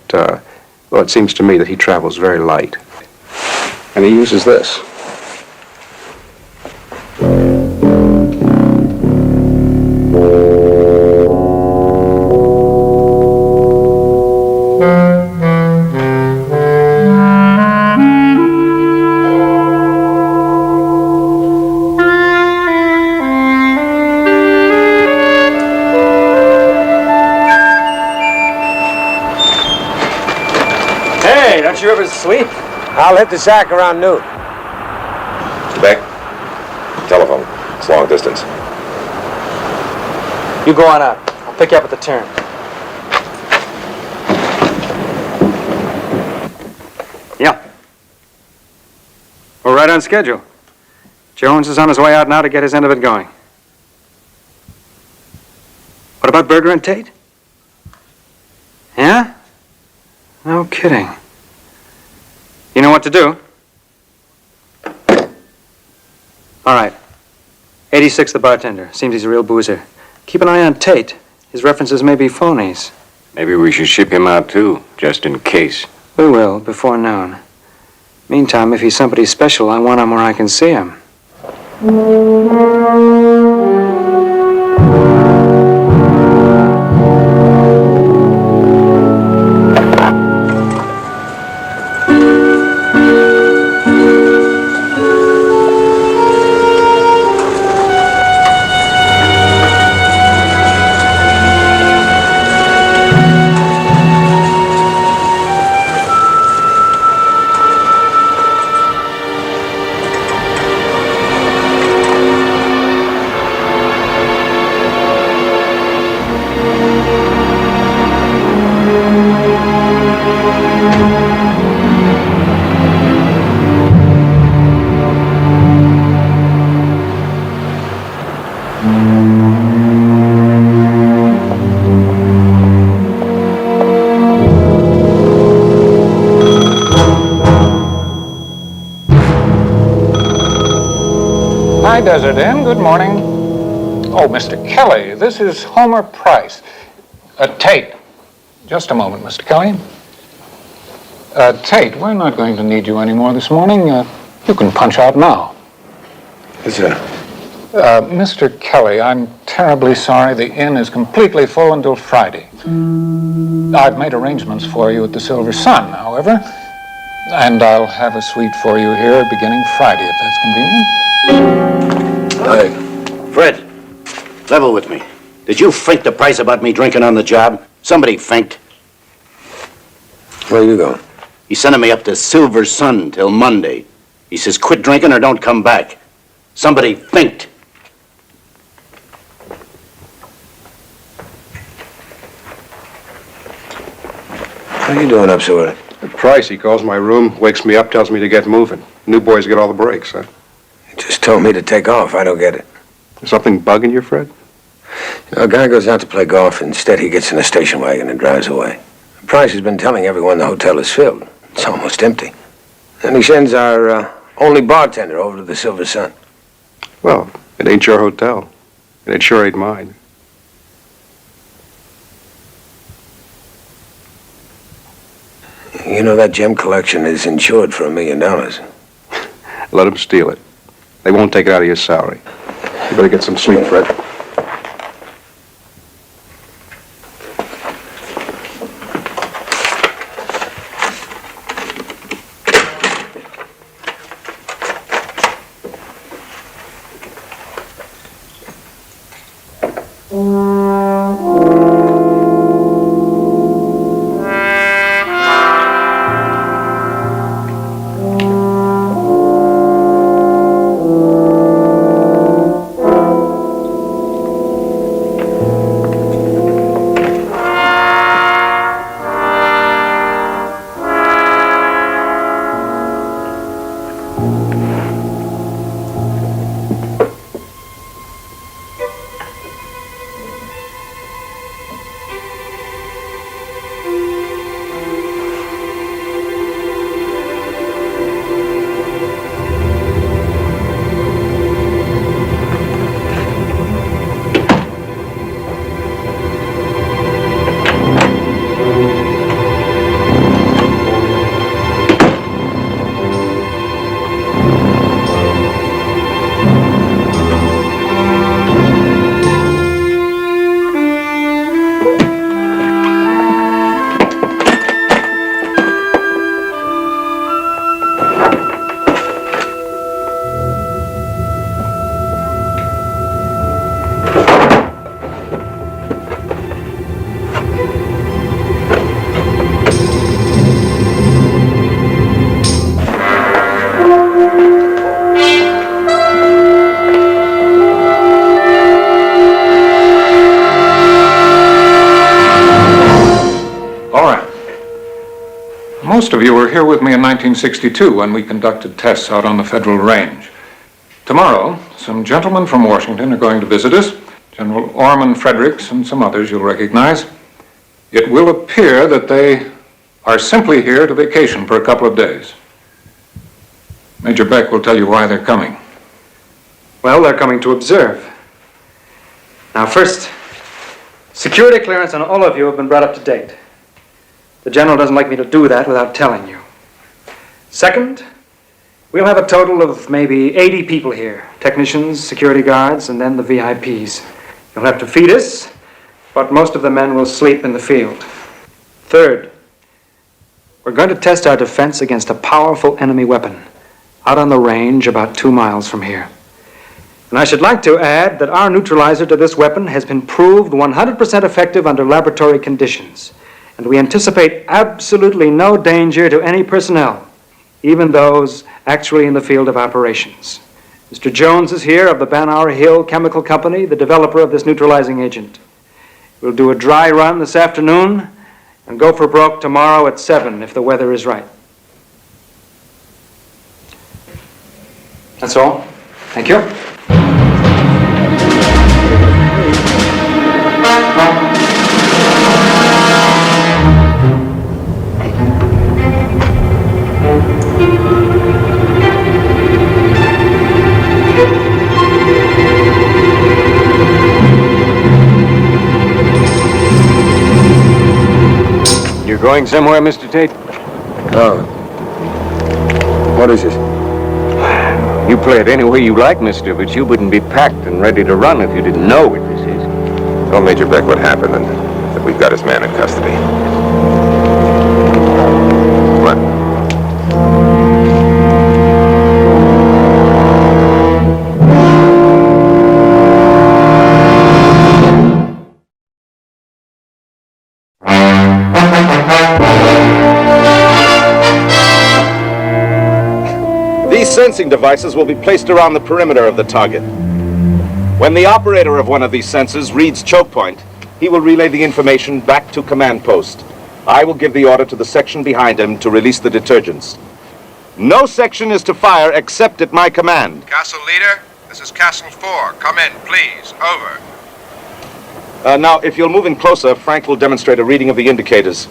well, it seems to me that he travels very light. And he uses this. Hey, don't you ever sleep? I'll hit the sack around noon. Mr. Beck, telephone. It's long distance. You go on out. I'll pick you up at the turn. Yeah. We're right on schedule. Jones is on his way out now to get his end of it going. What about Berger and Tate? Yeah? No kidding. You know what to do? All right. 86, the bartender. Seems he's a real boozer. Keep an eye on Tate. His references may be phonies. Maybe we should ship him out, too, just in case. We will, before noon. Meantime, if he's somebody special, I want him where I can see him. Hi, Desert Inn. Good morning. Oh, Mr. Kelly, this is Homer Price. Tate. Just a moment, Mr. Kelly. Tate, we're not going to need you anymore this morning. You can punch out now. Yes, sir. Mr. Kelly, I'm terribly sorry. The inn is completely full until Friday. I've made arrangements for you at the Silver Sun, however, and I'll have a suite for you here beginning Friday, if that's convenient. Fred, level with me. Did you think the price about me drinking on the job? Somebody finked. Where are you going? He's sending me up to Silver Sun till Monday. He says, quit drinking or don't come back. Somebody finked. How you doing up so early? Price, he calls my room, wakes me up, tells me to get moving. New boys get all the breaks, huh? He just told me to take off. I don't get it. Something bugging you, Fred? You know, a guy goes out to play golf. Instead, he gets in a station wagon and drives away. Price has been telling everyone the hotel is filled. It's almost empty. And he sends our only bartender over to the Silver Sun. Well, it ain't your hotel. And it sure ain't mine. You know, that gem collection is insured for $1 million. Let them steal it. They won't take it out of your salary. You better get some sleep, Fred. Most of you were here with me in 1962 when we conducted tests out on the Federal Range. Tomorrow, some gentlemen from Washington are going to visit us. General Orman Fredericks and some others you'll recognize. It will appear that they are simply here to vacation for a couple of days. Major Beck will tell you why they're coming. Well, they're coming to observe. Now, first, security clearance on all of you have been brought up to date. The General doesn't like me to do that without telling you. Second, we'll have a total of maybe 80 people here. Technicians, security guards, and then the VIPs. You'll have to feed us, but most of the men will sleep in the field. Third, we're going to test our defense against a powerful enemy weapon out on the range about 2 miles from here. And I should like to add that our neutralizer to this weapon has been proved 100% effective under laboratory conditions. And we anticipate absolutely no danger to any personnel, even those actually in the field of operations. Mr. Jones is here of the Banauer Hill Chemical Company, the developer of this neutralizing agent. We'll do a dry run this afternoon and go for broke tomorrow at 7 if the weather is right. That's all. Thank you. You're going somewhere, Mr. Tate? No. What is this? You play it any way you like, mister, but you wouldn't be packed and ready to run if you didn't know what this is. Tell Major Beck what happened and that we've got his man in custody. Come on. These sensing devices will be placed around the perimeter of the target. When the operator of one of these sensors reads choke point, he will relay the information back to command post. I will give the order to the section behind him to release the detergents. No section is to fire except at my command. Castle Leader, this is Castle 4. Come in, please. Over. Now, if you'll move in closer, Frank will demonstrate a reading of the indicators.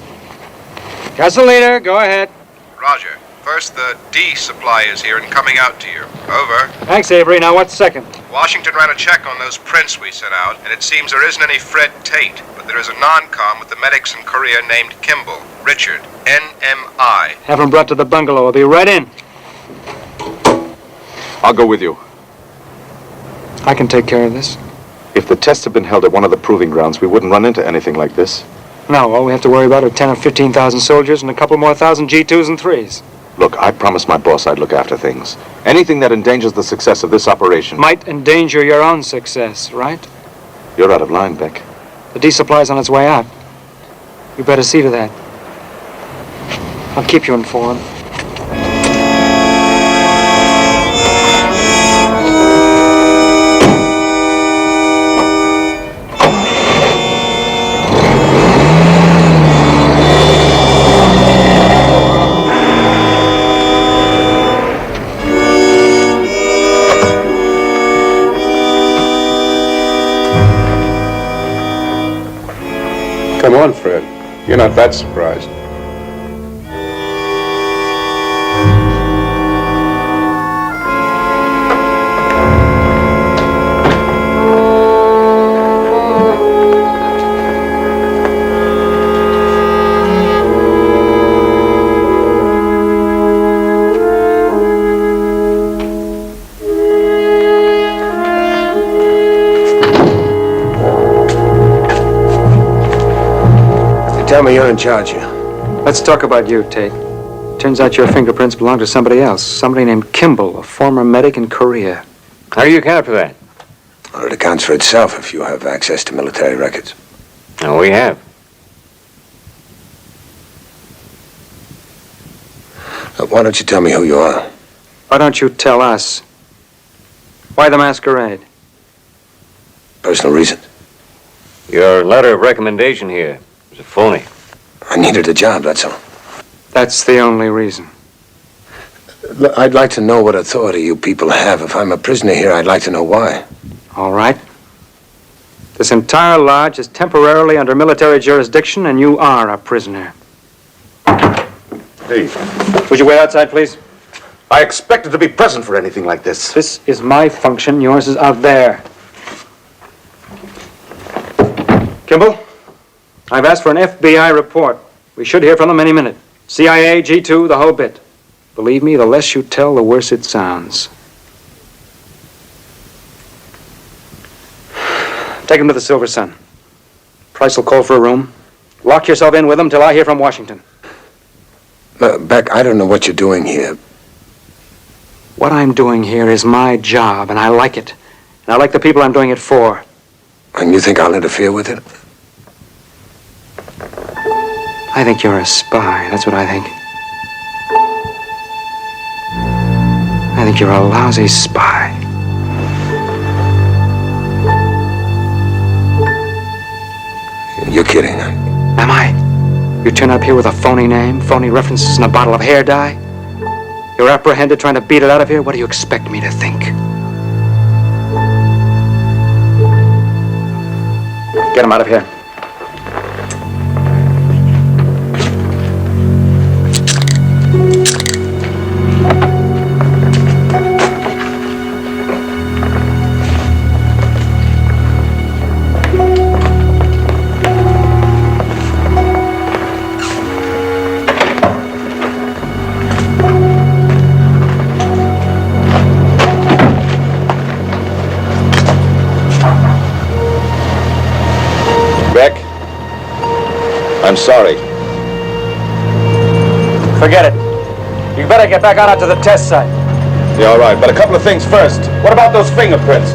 Castle Leader, go ahead. Roger. First, the D supply is here and coming out to you. Over. Thanks, Avery. Now, what's second? Washington ran a check on those prints we sent out, and it seems there isn't any Fred Tate, but there is a non-com with the medics in Korea named Kimball. Richard. NMI. Have him brought to the bungalow. I'll be right in. I'll go with you. I can take care of this. If the tests have been held at one of the proving grounds, we wouldn't run into anything like this. No, all we have to worry about are 10 or 15,000 soldiers and a couple more thousand G2s and 3s. Look, I promised my boss I'd look after things. Anything that endangers the success of this operation... might endanger your own success, right? You're out of line, Beck. The D supply's on its way out. You better see to that. I'll keep you informed. Come on, Fred. You're not that surprised. Tell me you're in charge here. Let's talk about you, Tate. Turns out your fingerprints belong to somebody else. Somebody named Kimball, a former medic in Korea. How do you account for that? Well, it accounts for itself if you have access to military records. No, we have. Look, why don't you tell me who you are? Why don't you tell us? Why the masquerade? Personal reasons. Your letter of recommendation here is a phony. I needed a job, that's all. That's the only reason. I'd like to know what authority you people have. If I'm a prisoner here, I'd like to know why. All right. This entire lodge is temporarily under military jurisdiction, and you are a prisoner. Hey. Would you wait outside, please? I expected to be present for anything like this. This is my function. Yours is out there. Kimball, I've asked for an FBI report. We should hear from them any minute. CIA, G2, the whole bit. Believe me, the less you tell, the worse it sounds. Take him to the Silver Sun. Price will call for a room. Lock yourself in with him till I hear from Washington. Beck, I don't know what you're doing here. What I'm doing here is my job, and I like it. And I like the people I'm doing it for. And you think I'll interfere with it? I think you're a spy. That's what I think. I think you're a lousy spy. You're kidding. Am I? You turn up here with a phony name, phony references, and a bottle of hair dye? You're apprehended trying to beat it out of here? What do you expect me to think? Get him out of here. I'm sorry. Forget it. You better get back on out to the test site. Yeah, all right, but a couple of things first. What about those fingerprints?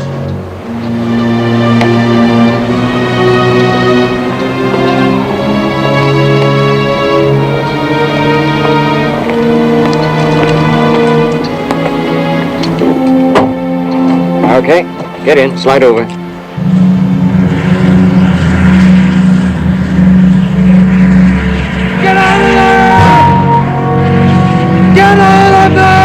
Okay, get in, slide over. Get out of there! Get out of there!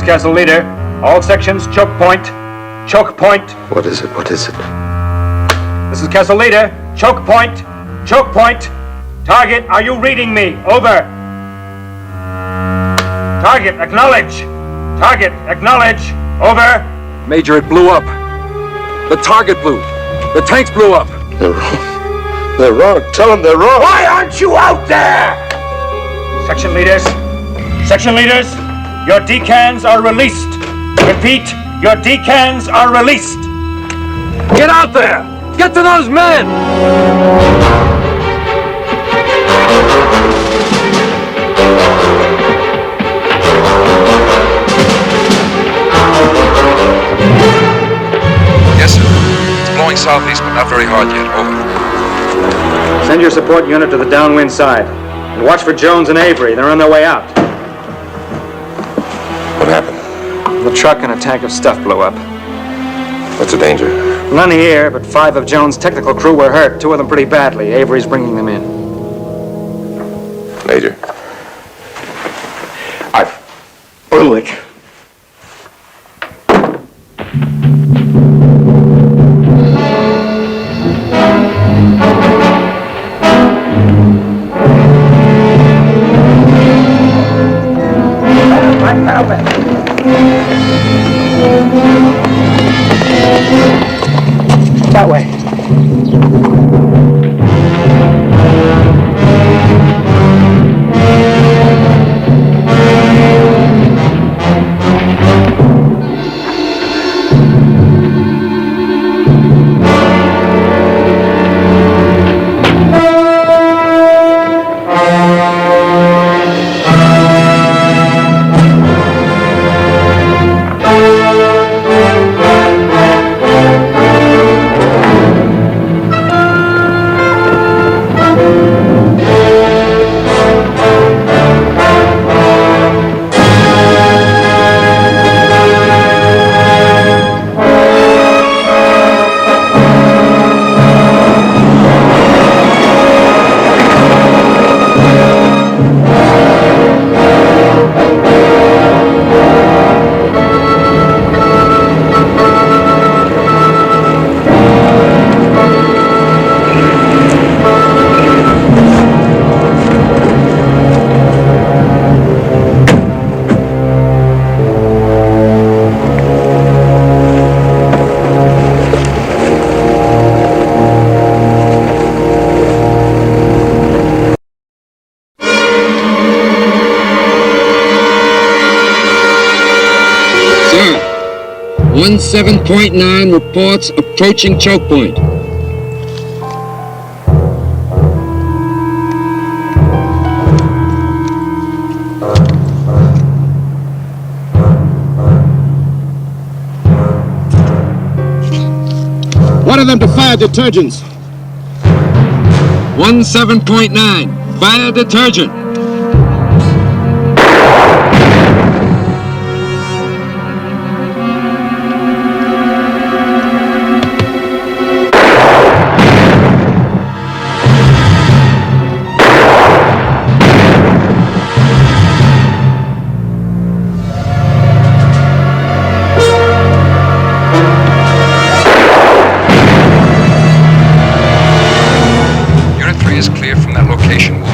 Castle leader, all sections, choke point. Choke point. What is it? What is it? This is Castle leader, choke point. Choke point. Target, are you reading me? Over. Target, acknowledge. Target, acknowledge. Over. Major, it blew up. The target blew. The tanks blew up. They're wrong. They're wrong. Tell them they're wrong. Why aren't you out there? Section leaders. Section leaders. Your decans are released. Repeat, your decans are released. Get out there! Get to those men! Yes, sir. It's blowing southeast, but not very hard yet. Over. Send your support unit to the downwind side. And watch for Jones and Avery. They're on their way out. What happened? The truck and a tank of stuff blew up. What's the danger? None here, but 5 of Jones' technical crew were hurt. 2 of them pretty badly. Avery's bringing them in. Major. I blew it. That way. Sir, 17.9 reports approaching choke point. Order them to fire detergents. 17.9, fire detergent.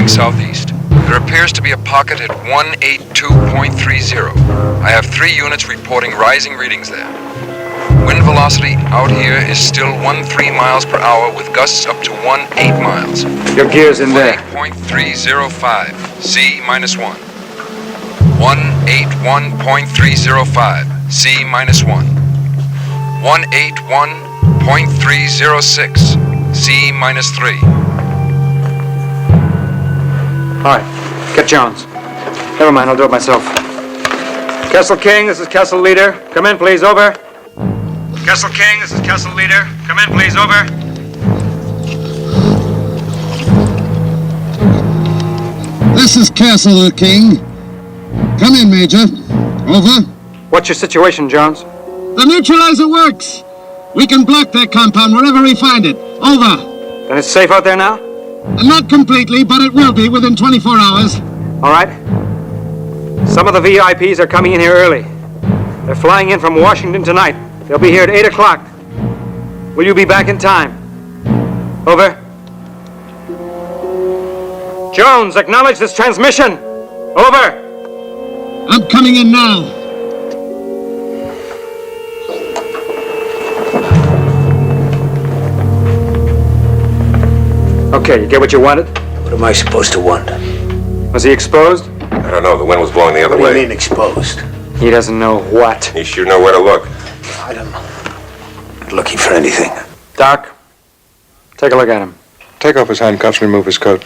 Southeast. There appears to be a pocket at 182.30. I have 3 units reporting rising readings there. Wind velocity out here is still 13 miles per hour with gusts up to 18 miles. Your gear's in there. 18.305, C minus 1. 181.305, C minus 1. 181.306, C minus 3. All right, get Jones. Never mind, I'll do it myself. Kessel King, this is Kessel Leader. Come in, please, over. Kessel King, this is Kessel Leader. Come in, please, over. This is Castle King. Come in, Major. Over. What's your situation, Jones? The neutralizer works. We can block their compound wherever we find it. Over. And it's safe out there now? Not completely, but it will be within 24 hours. All right. Some of the VIPs are coming in here early. They're flying in from Washington tonight. They'll be here at 8 o'clock. Will you be back in time? Over. Jones, acknowledge this transmission. Over. I'm coming in now. Okay, you get what you wanted? What am I supposed to want? Was he exposed? I don't know. The wind was blowing the other What way. do you mean exposed? He doesn't know what. You sure know where to look. I'm not looking for anything. Doc, take a look at him. Take off his handcuffs and remove his coat.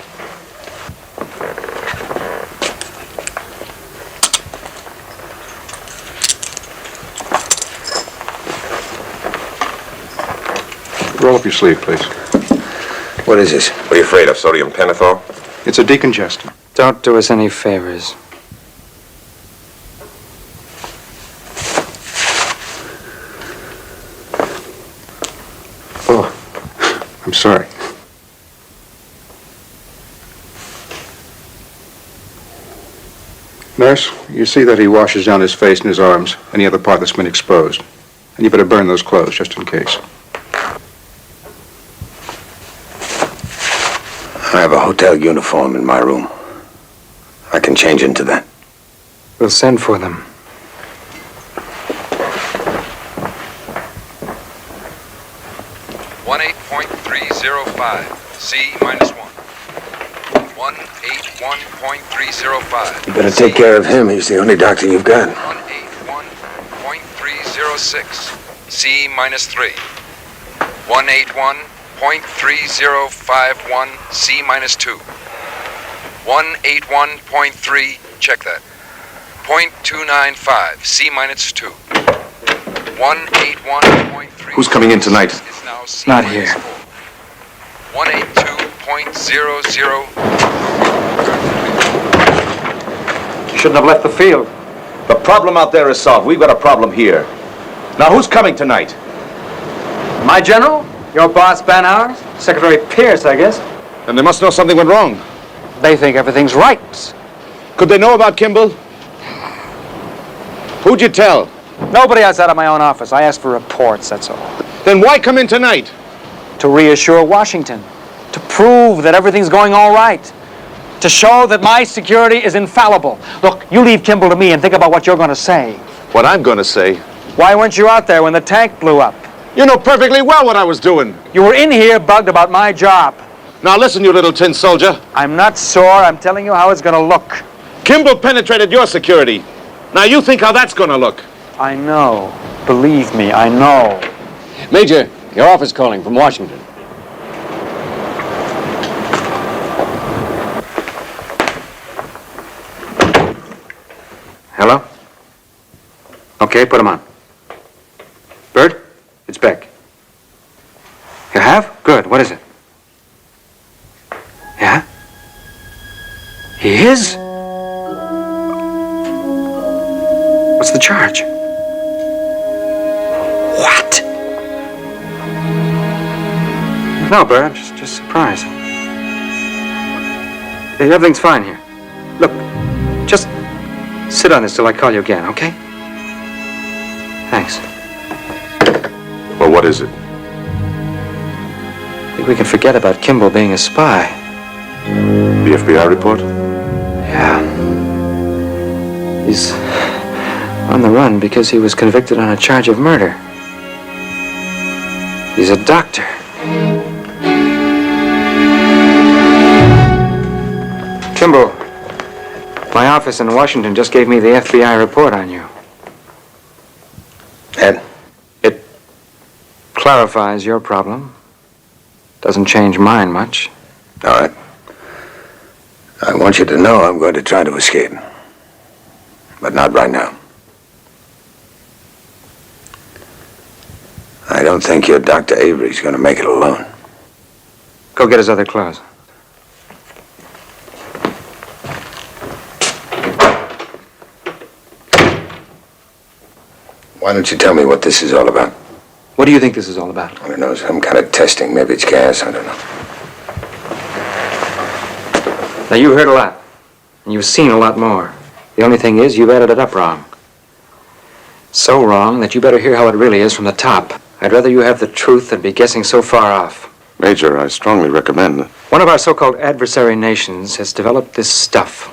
Roll up your sleeve, please. What is this? What are you afraid of? Sodium pentothal? It's a decongestant. Don't do us any favors. Oh, I'm sorry. Nurse, you see that he washes down his face and his arms, any other part that's been exposed. And you better burn those clothes, just in case. I have a hotel uniform in my room. I can change into that. We'll send for them. C minus 1. 181.305. You better take care of him. He's the only doctor you've got. 181.306. C minus 3. 181.3051. C minus 2. 181.3. Check that. 0.295. C minus 2. 181.3. Who's coming in tonight? Not here. 182.00. Shouldn't have left the field. The problem out there is solved. We've got a problem here. Now, who's coming tonight? My general? Your boss, Banauer? Secretary Pierce, I guess. Then they must know something went wrong. They think everything's right. Could they know about Kimball? Who'd you tell? Nobody outside of my own office. I asked for reports, that's all. Then why come in tonight? To reassure Washington. To prove that everything's going all right. To show that my security is infallible. Look, you leave Kimball to me and think about what you're going to say. What I'm going to say? Why weren't you out there when the tank blew up? You know perfectly well what I was doing. You were in here bugged about my job. Now listen, you little tin soldier. I'm not sore. I'm telling you how it's going to look. Kimball penetrated your security. Now you think how that's going to look. I know. Believe me, I know. Major, your office calling from Washington. Hello? Okay, put him on. Bird? It's Beck. You have? Good. What is it? Yeah? He is? What's the charge? What? No, Bert, I'm just surprised. Hey, everything's fine here. Look, just sit on this till I call you again, okay? Thanks. Well, what is it? I think we can forget about Kimball being a spy. The FBI report? Yeah. He's on the run because he was convicted on a charge of murder. He's a doctor. Kimball, my office in Washington just gave me the FBI report on you. Ed? It clarifies your problem. Doesn't change mine much. All right. I want you to know I'm going to try to escape. But not right now. I don't think your Dr. Avery's going to make it alone. Go get his other clothes. Why don't you tell me what this is all about? What do you think this is all about? I don't know, some kind of testing. Maybe it's gas, I don't know. Now, you heard a lot. And you've seen a lot more. The only thing is, you've added it up wrong. So wrong that you better hear how it really is from the top. I'd rather you have the truth than be guessing so far off. Major, I strongly recommend that. One of our so-called adversary nations has developed this stuff,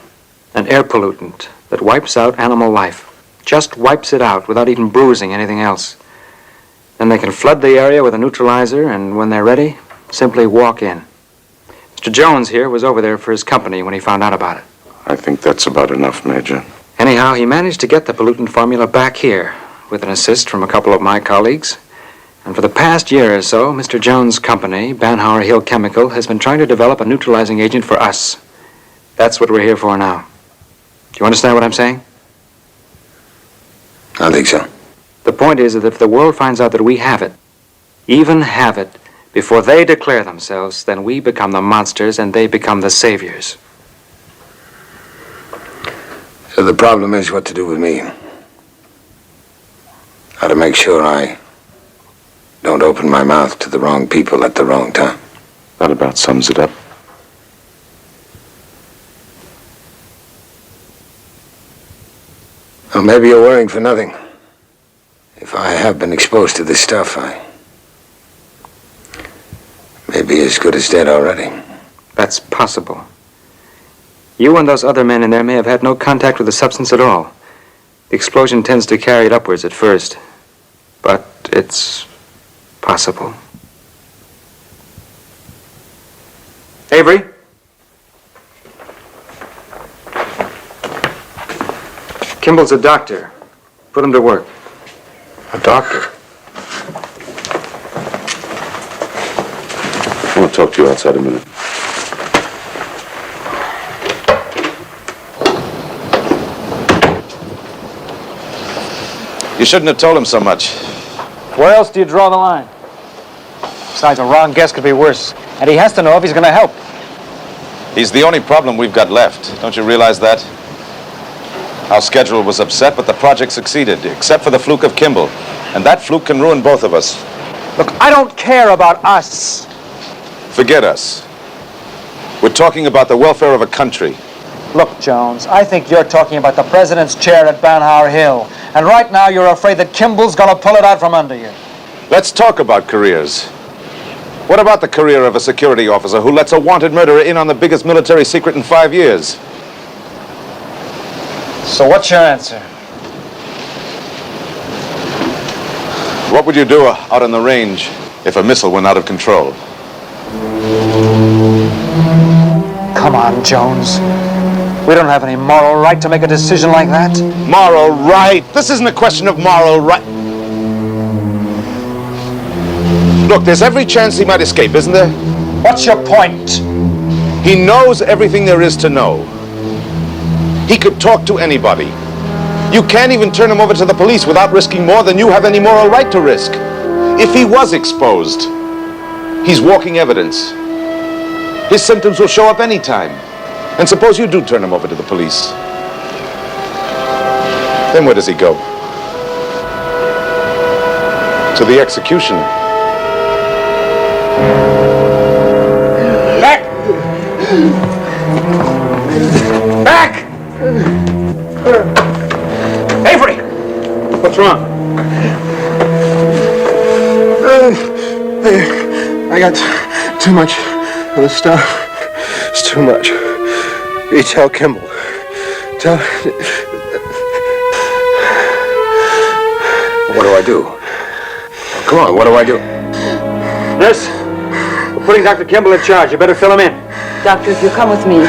an air pollutant that wipes out animal life. Just wipes it out without even bruising anything else. Then they can flood the area with a neutralizer, and when they're ready, simply walk in. Mr. Jones here was over there for his company when he found out about it. I think that's about enough, Major. Anyhow, he managed to get the pollutant formula back here, with an assist from a couple of my colleagues. And for the past year or so, Mr. Jones' company, Banhauer Hill Chemical, has been trying to develop a neutralizing agent for us. That's what we're here for now. Do you understand what I'm saying? I think so. The point is that if the world finds out that we have it, even have it, before they declare themselves, then we become the monsters and they become the saviors. So the problem is what to do with me. How to make sure I don't open my mouth to the wrong people at the wrong time. That about sums it up. Well, maybe you're worrying for nothing. If I have been exposed to this stuff, I may be as good as dead already. That's possible. You and those other men in there may have had no contact with the substance at all. The explosion tends to carry it upwards at first, but it's possible. Avery? Kimball's a doctor. Put him to work. A doctor? I want to talk to you outside a minute. You shouldn't have told him so much. Where else do you draw the line? Besides, a wrong guess could be worse. And he has to know if he's going to help. He's the only problem we've got left. Don't you realize that? Our schedule was upset, but the project succeeded, except for the fluke of Kimball. And that fluke can ruin both of us. Look, I don't care about us. Forget us. We're talking about the welfare of a country. Look, Jones, I think you're talking about the president's chair at Banhauer Hill. And right now you're afraid that Kimball's going to pull it out from under you. Let's talk about careers. What about the career of a security officer who lets a wanted murderer in on the biggest military secret in 5 years? So what's your answer? What would you do out on the range if a missile went out of control? Come on, Jones. We don't have any moral right to make a decision like that. Moral right? This isn't a question of moral right. Look, there's every chance he might escape, isn't there? What's your point? He knows everything there is to know. He could talk to anybody. You can't even turn him over to the police without risking more than you have any moral right to risk. If he was exposed, he's walking evidence. His symptoms will show up any time. And suppose you do turn him over to the police. Then where does he go? To the execution. Back! Back! Avery! What's wrong? I got too much of the stuff. It's too much. You tell Kimball. Tell... What do I do? Come on, what do I do? Nurse, we're putting Dr. Kimball in charge. You better fill him in. Doctor, if you'll come with me.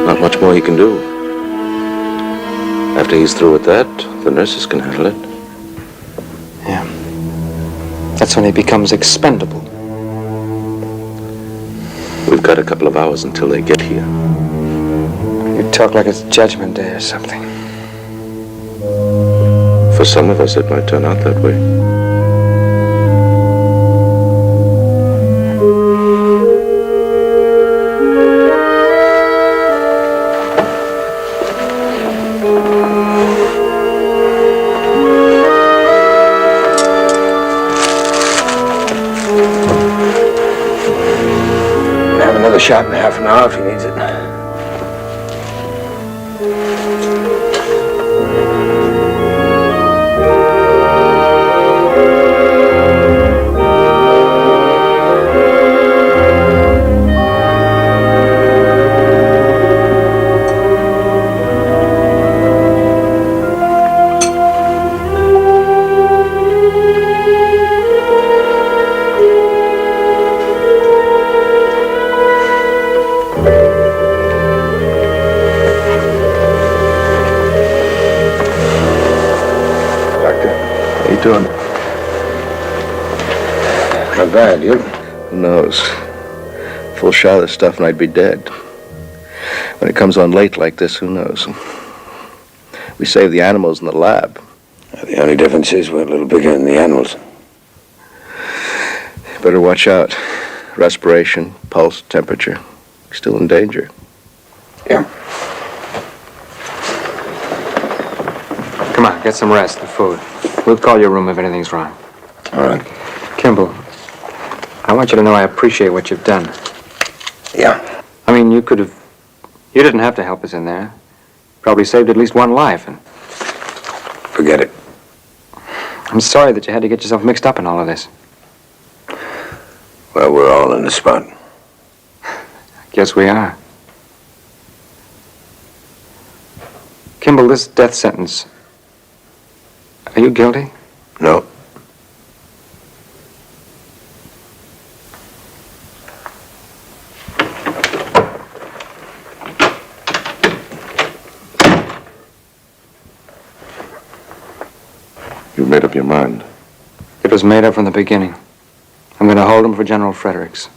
Not much more he can do. After he's through with that, the nurses can handle it. Yeah. That's when he becomes expendable. We've got a couple of hours until they get here. You talk like it's Judgment Day or something. For some of us, it might turn out that way. Have another shot in half an hour if he needs it. How you doing? Not bad, you? Who knows? Full shot of the stuff and I'd be dead. When it comes on late like this, who knows? We save the animals in the lab. The only difference is we're a little bigger than the animals. Better watch out. Respiration, pulse, temperature. Still in danger. Yeah. Come on, get some rest and food. We'll call your room if anything's wrong. All right. Kimball, I want you to know I appreciate what you've done. Yeah. I mean, you didn't have to help us in there. Probably saved at least one life, and... Forget it. I'm sorry that you had to get yourself mixed up in all of this. Well, we're all in the spot. Guess we are. Kimball, this death sentence... Are you guilty? No. made up your mind? It was made up from the beginning. I'm going to hold him for General Fredericks.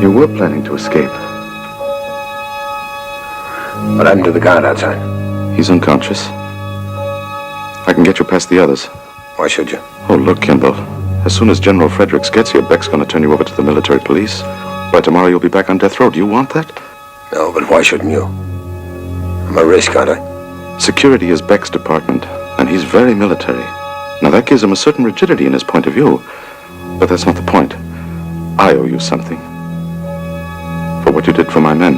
You were planning to escape. What happened to the guard outside? He's unconscious. I can get you past the others. Why should you? Oh, look, Kimball. As soon as General Fredericks gets here, Beck's going to turn you over to the military police. By tomorrow, you'll be back on death row. Do you want that? No, but why shouldn't you? I'm a risk, aren't I? Security is Beck's department, and he's very military. Now, that gives him a certain rigidity in his point of view. But that's not the point. I owe you something. For what you did for my men.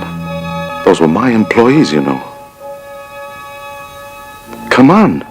Those were my employees, you know. Come on.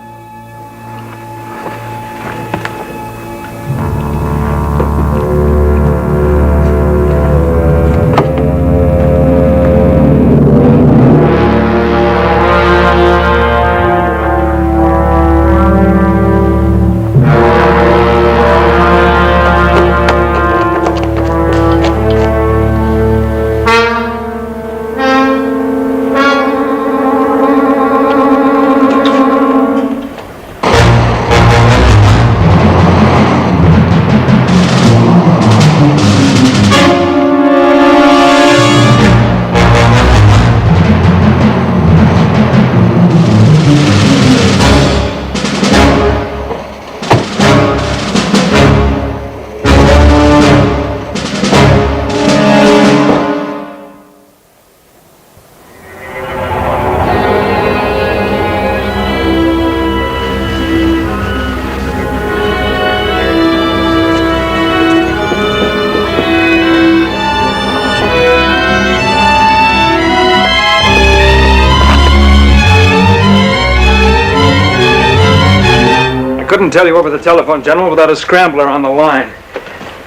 Couldn't tell you over the telephone, General, without a scrambler on the line.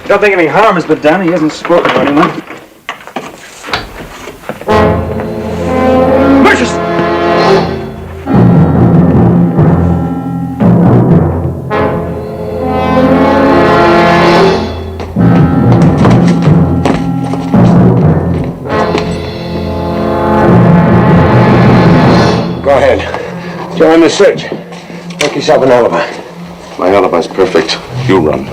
I don't think any harm has been done. He hasn't spoken to anyone. Merchants! Go ahead. Join the search. Make yourself an alibi. My alibi's perfect. You run.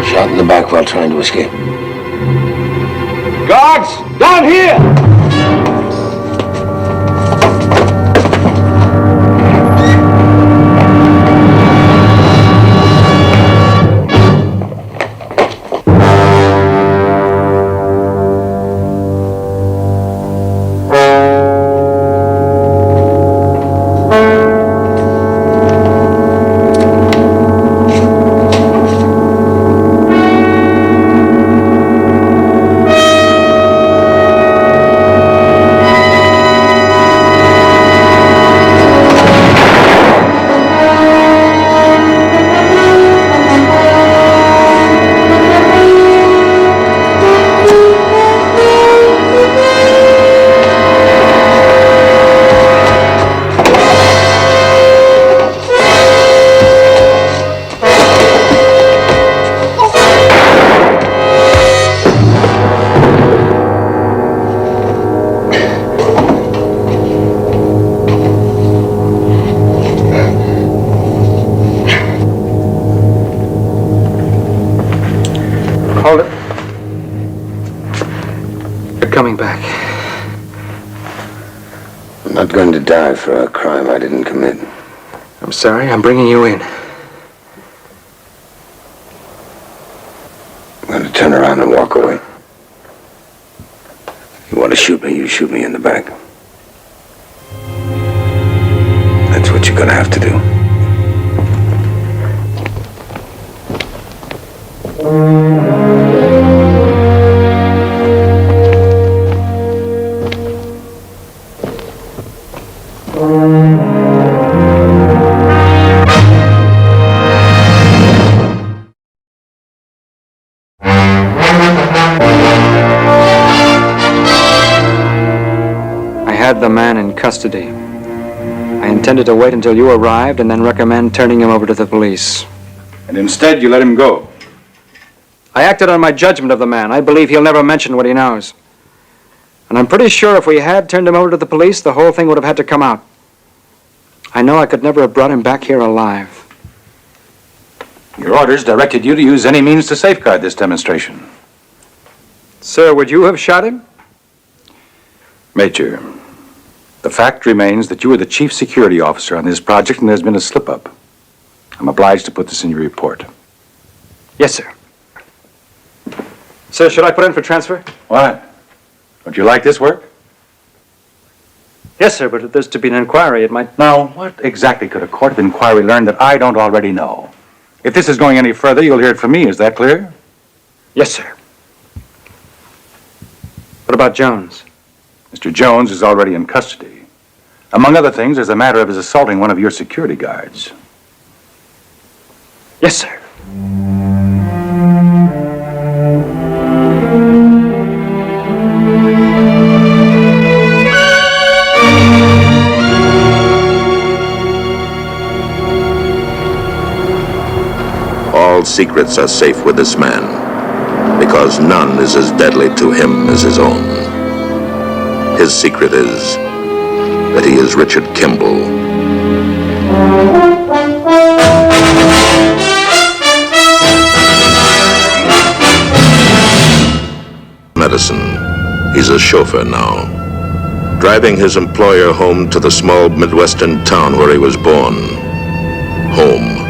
Shot in the back while trying to escape. Guards, down here! not going to die for a crime I didn't commit. I'm sorry, I'm bringing you in. I'm going to turn around and walk away. You want to shoot me, you shoot me in the back. That's what you're going to have to do. I had the man in custody. I intended to wait until you arrived and then recommend turning him over to the police. And instead, you let him go. I acted on my judgment of the man. I believe he'll never mention what he knows. And I'm pretty sure if we had turned him over to the police, the whole thing would have had to come out. I know I could never have brought him back here alive. Your orders directed you to use any means to safeguard this demonstration. Sir, would you have shot him? Major, the fact remains that you were the chief security officer on this project and there's been a slip-up. I'm obliged to put this in your report. Yes, sir. Sir, should I put in for transfer? What? Don't you like this work? Yes, sir, but if there's to be an inquiry, it might... Now, what exactly could a court of inquiry learn that I don't already know? If this is going any further, you'll hear it from me. Is that clear? Yes, sir. What about Jones? Mr. Jones is already in custody. Among other things, there's a matter of his assaulting one of your security guards. Yes, sir. All secrets are safe with this man, because none is as deadly to him as his own. His secret is that he is Richard Kimball. Medicine. He's a chauffeur now, driving his employer home to the small Midwestern town where he was born. Home.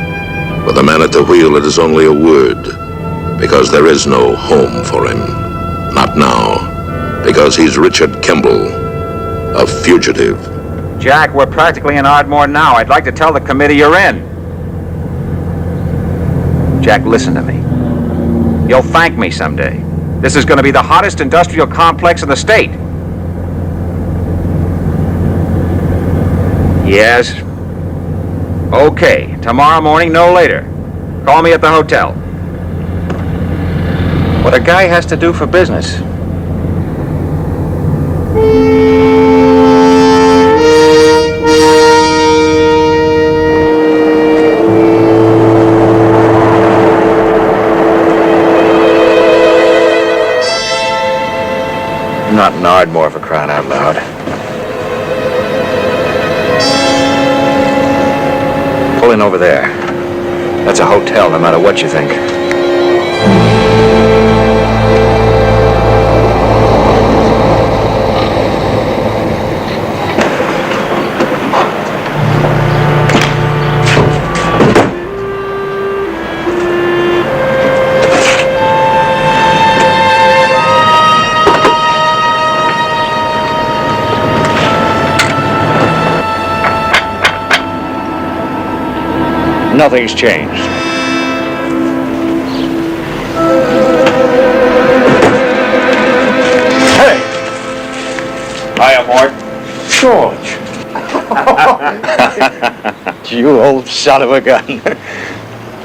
With a man at the wheel, it is only a word, because there is no home for him. Not now. Because he's Richard Kimball, a fugitive. Jack, we're practically in Ardmore now. I'd like to tell the committee you're in. Jack, listen to me. You'll thank me someday. This is going to be the hottest industrial complex in the state. Yes? Okay, tomorrow morning, no later. Call me at the hotel. What a guy has to do for business. I'm not in Ardmore for crying out loud. Pull in over there. That's a hotel, no matter what you think. Nothing's changed. Hey! Hiya, Mort. George! You old son of a gun.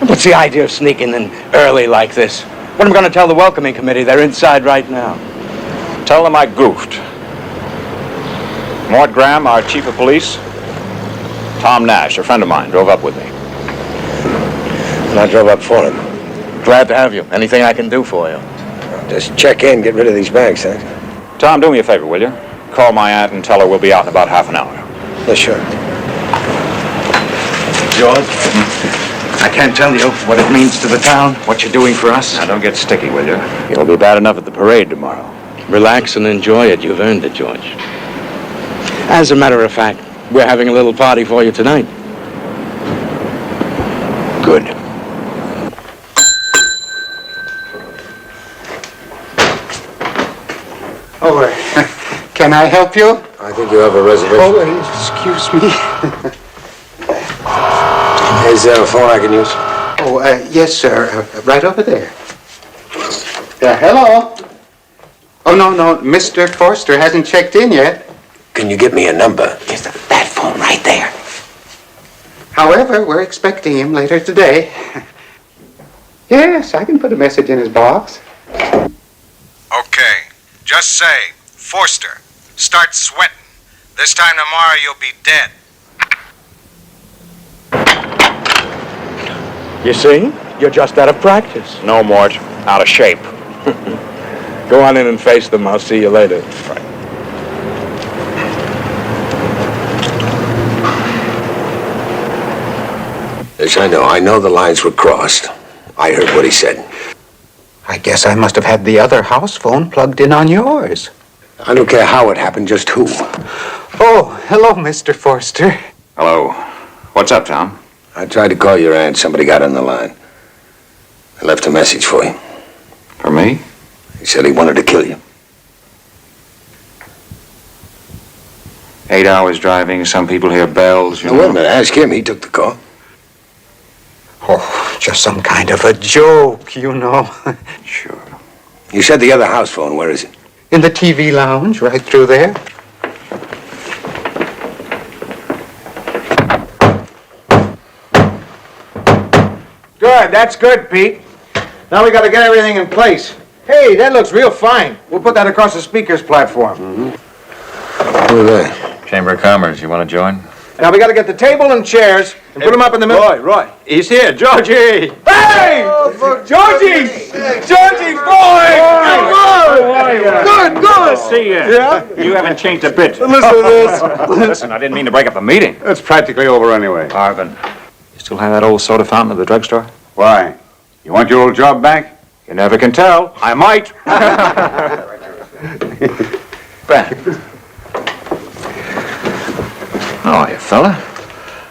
What's the idea of sneaking in early like this? What am I going to tell the welcoming committee? They're inside right now. Tell them I goofed. Mort Graham, our chief of police. Tom Nash, a friend of mine, drove up with me. And I drove up for him. Glad to have you. Anything I can do for you? Just check in, get rid of these bags, thanks. Tom, do me a favor, will you? Call my aunt and tell her we'll be out in about half an hour. Yeah, sure. George, I can't tell you what it means to the town, what you're doing for us. Now, don't get sticky, will you? You'll be bad enough at the parade tomorrow. Relax and enjoy it. You've earned it, George. As a matter of fact, we're having a little party for you tonight. Good. Oh, can I help you? I think you have a reservation. Oh, excuse me. Is there a phone I can use? Oh, yes, sir. Right over there. Hello? Oh, no, Mr. Forster hasn't checked in yet. Can you get me a number? Yes, that phone right there. However, we're expecting him later today. Yes, I can put a message in his box. Okay. Just say, Forster, start sweating. This time tomorrow you'll be dead. You see? You're just out of practice. No, Mort. Out of shape. Go on in and face them. I'll see you later. Right. Yes, I know. I know the lines were crossed. I heard what he said. I guess I must have had the other house phone plugged in on yours. I don't care how it happened, just who. Oh, hello, Mr. Forster. Hello. What's up, Tom? I tried to call your aunt. Somebody got on the line. I left a message for you. For me? He said he wanted to kill you. 8 hours driving, some people hear bells, you Now, know. wait a minute. Ask him. He took the call. Oh, just some kind of a joke, you know. Sure. You said the other house phone. Where is it? In the TV lounge, right through there. Good, that's good, Pete. Now we gotta get everything in place. Hey, that looks real fine. We'll put that across the speaker's platform. Who are they? Chamber of Commerce, you want to join? Now we gotta get the table and chairs and put them up in the middle. Roy, he's here, Georgie! Hey! Georgie! Georgie, boy! Come on! Good! See you. Yeah? You haven't changed a bit. Listen to this. Listen, I didn't mean to break up the meeting. It's practically over anyway. Arvin, you still have that old soda fountain at the drugstore? Why? You want your old job back? You never can tell. I might. Ben. How are you, fella?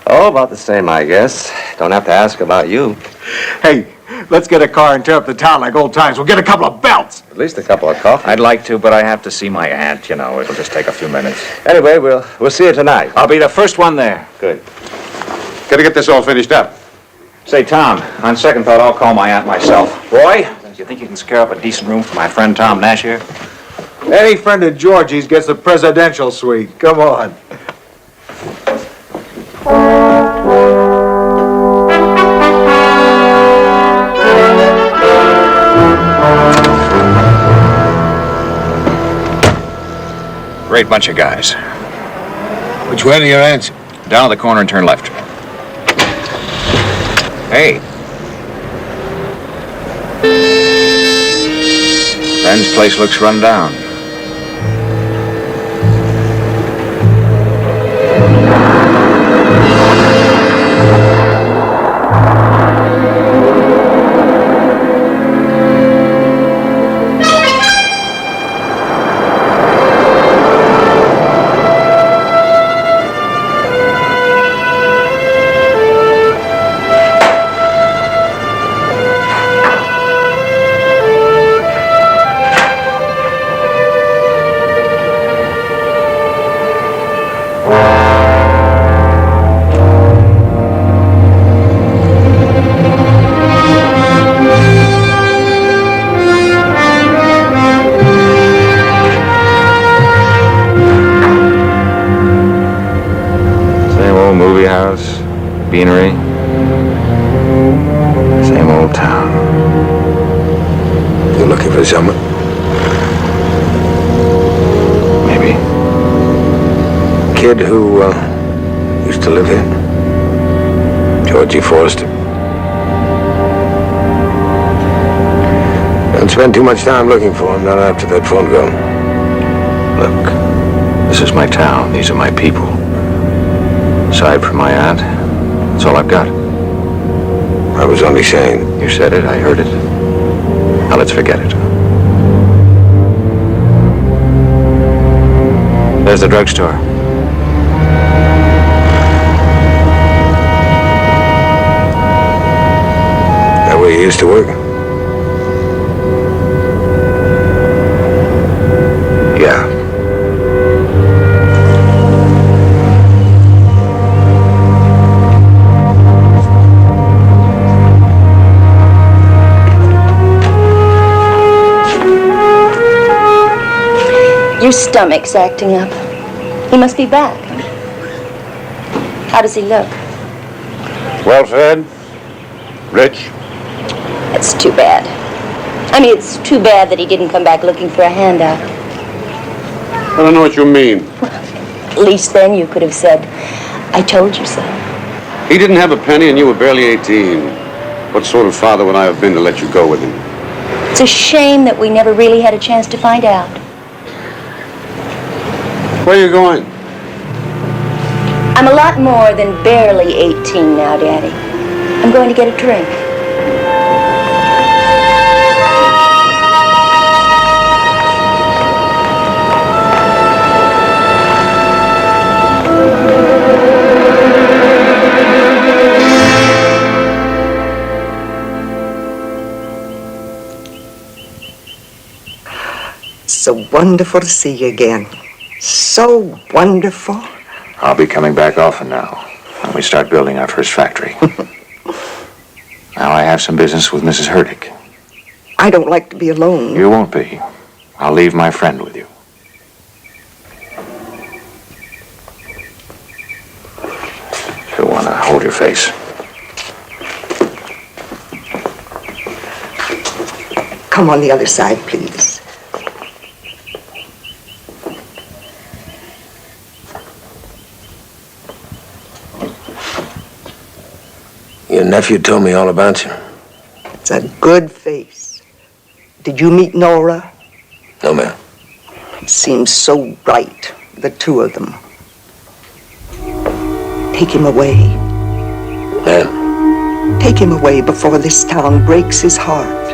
Oh, about the same, I guess. Don't have to ask about you. Hey, let's get a car and tear up the town like old times. We'll get a couple of belts. At least a couple of coffee. I'd like to, but I have to see my aunt, you know. It'll just take a few minutes. Anyway, we'll see you tonight. I'll be the first one there. Good. Gotta get this all finished up. Say, Tom, on second thought, I'll call my aunt myself. Roy, do you think you can scare up a decent room for my friend Tom Nash here? Any friend of Georgie's gets the presidential suite. Come on. Great bunch of guys. Which way to your aunt's? Down the corner and turn left. Hey. Friend's place looks run down. Beanery. Same old town. You looking for someone? Maybe. Kid who used to live here? Georgie Forster. Don't spend too much time looking for him, not after that phone call. Look, this is my town. These are my people. Aside from my aunt, that's all I've got. I was only saying. You said it, I heard it. Now let's forget it. There's the drugstore. where you used to work? Yeah. Your stomach's acting up. He must be back. How does he look? Well fed? Rich? That's too bad. I mean, it's too bad that he didn't come back looking for a handout. I don't know what you mean. At least then you could have said, I told you so. He didn't have a penny and you were barely 18. What sort of father would I have been to let you go with him? It's a shame that we never really had a chance to find out. Where are you going? I'm a lot more than barely 18 now, Daddy. I'm going to get a drink. So wonderful to see you again. So wonderful. I'll be coming back often now when we start building our first factory. Now I have some business with Mrs. Herdick. I don't like to be alone. You won't be. I'll leave my friend with you. You'll want to hold your face. Come on the other side, please. Your nephew told me all about you. It's a good face. Did you meet Nora? No, ma'am. It seems so right, the two of them. Take him away. Ma'am? Take him away before this town breaks his heart.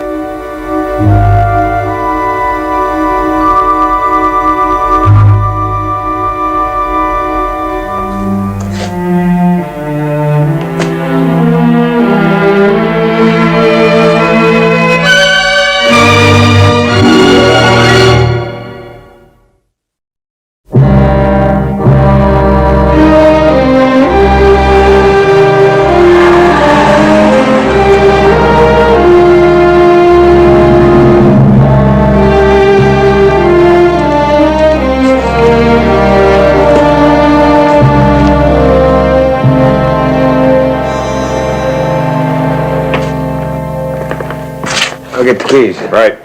I'll get the keys. Right.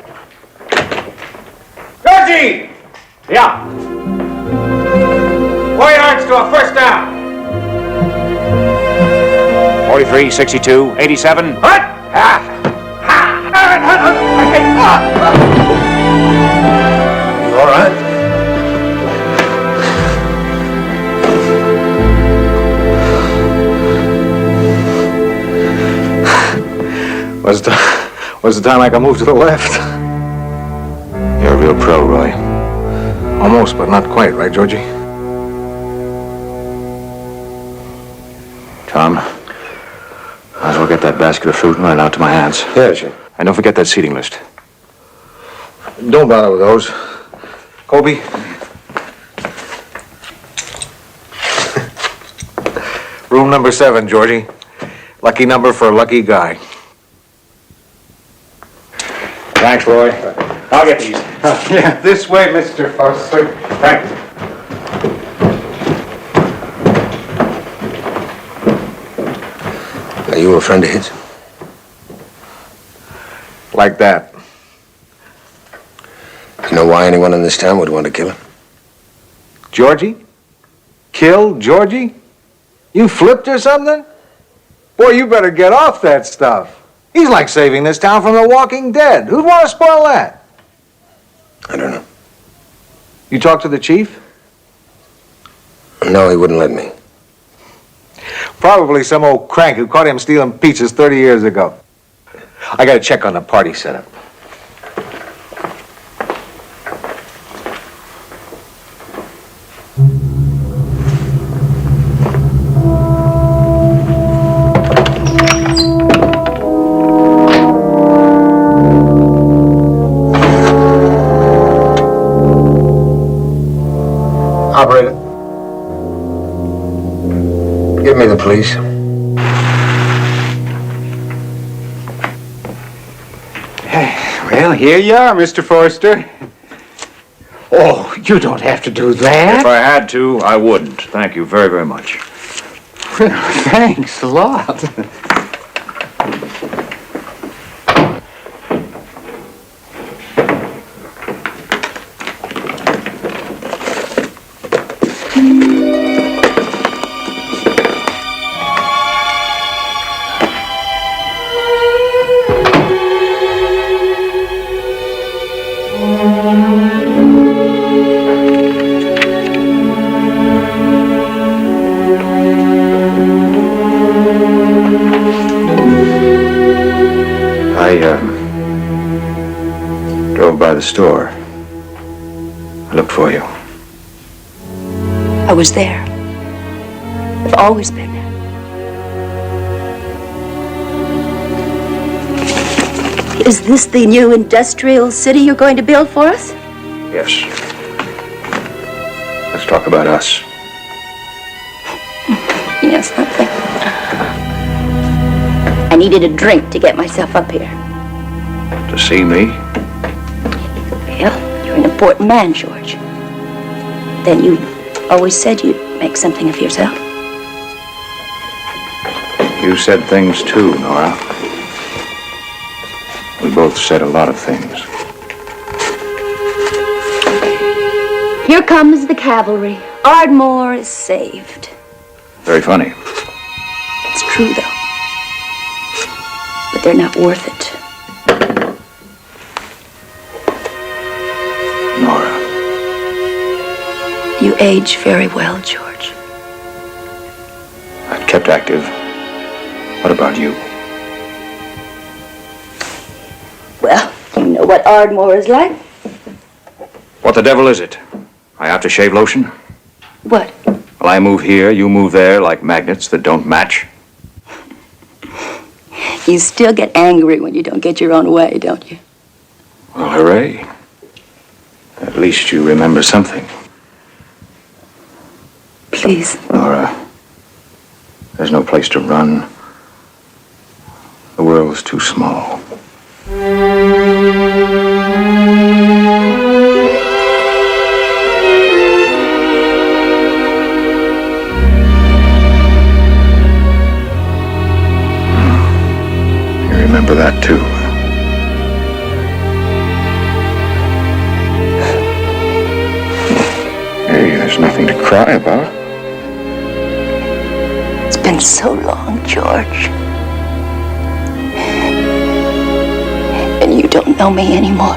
Georgie! Yeah. 4 yards to a first down. 43, 62, 87. What? You all right? Was the time I can move to the left? You're a real pro, Roy. Almost, but not quite, right, Georgie? Tom, might as well get that basket of fruit and run it out to my hands. Yeah, sure. And don't forget that seating list. Don't bother with those. Colby? Room number 7, Georgie. Lucky number for a lucky guy. Thanks, Roy. I'll get these. Yeah, this way, Mr. Foster. Thanks. Are you a friend of his? Like that. You know why anyone in this town would want to kill him? Georgie? Kill Georgie? You flipped or something? Boy, you better get off that stuff. He's like saving this town from the Walking Dead. Who'd want to spoil that? I don't know. You talked to the chief? No, he wouldn't let me. Probably some old crank who caught him stealing pizzas 30 years ago. I gotta check on the party setup. please. Well, here you are, Mr. Forster. Oh, you don't have to do that. If I had to, I wouldn't. Thank you very, very much. Thanks a lot. Drove by the store. I looked for you. I was there. I've always been there. Is this the new industrial city you're going to build for us? Yes. Let's talk about us. Yes, something. I needed a drink to get myself up here. To see me? Well, you're an important man, George. Then you always said you'd make something of yourself. You said things too, Nora. We both said a lot of things. Here comes the cavalry. Ardmore is saved. Very funny. It's true, though. But they're not worth it. Nora. You age very well, George. I've kept active. What about you? Well, you know what Ardmore is like. What the devil is it? I have to shave lotion? What? Well, I move here, you move there, like magnets that don't match. You still get angry when you don't get your own way, don't you? Well, hooray. At least you remember something. Please. Nora, there's no place to run. The world's too small. You remember that too. Hey, there's nothing to cry about. It's been so long, George. And you don't know me anymore.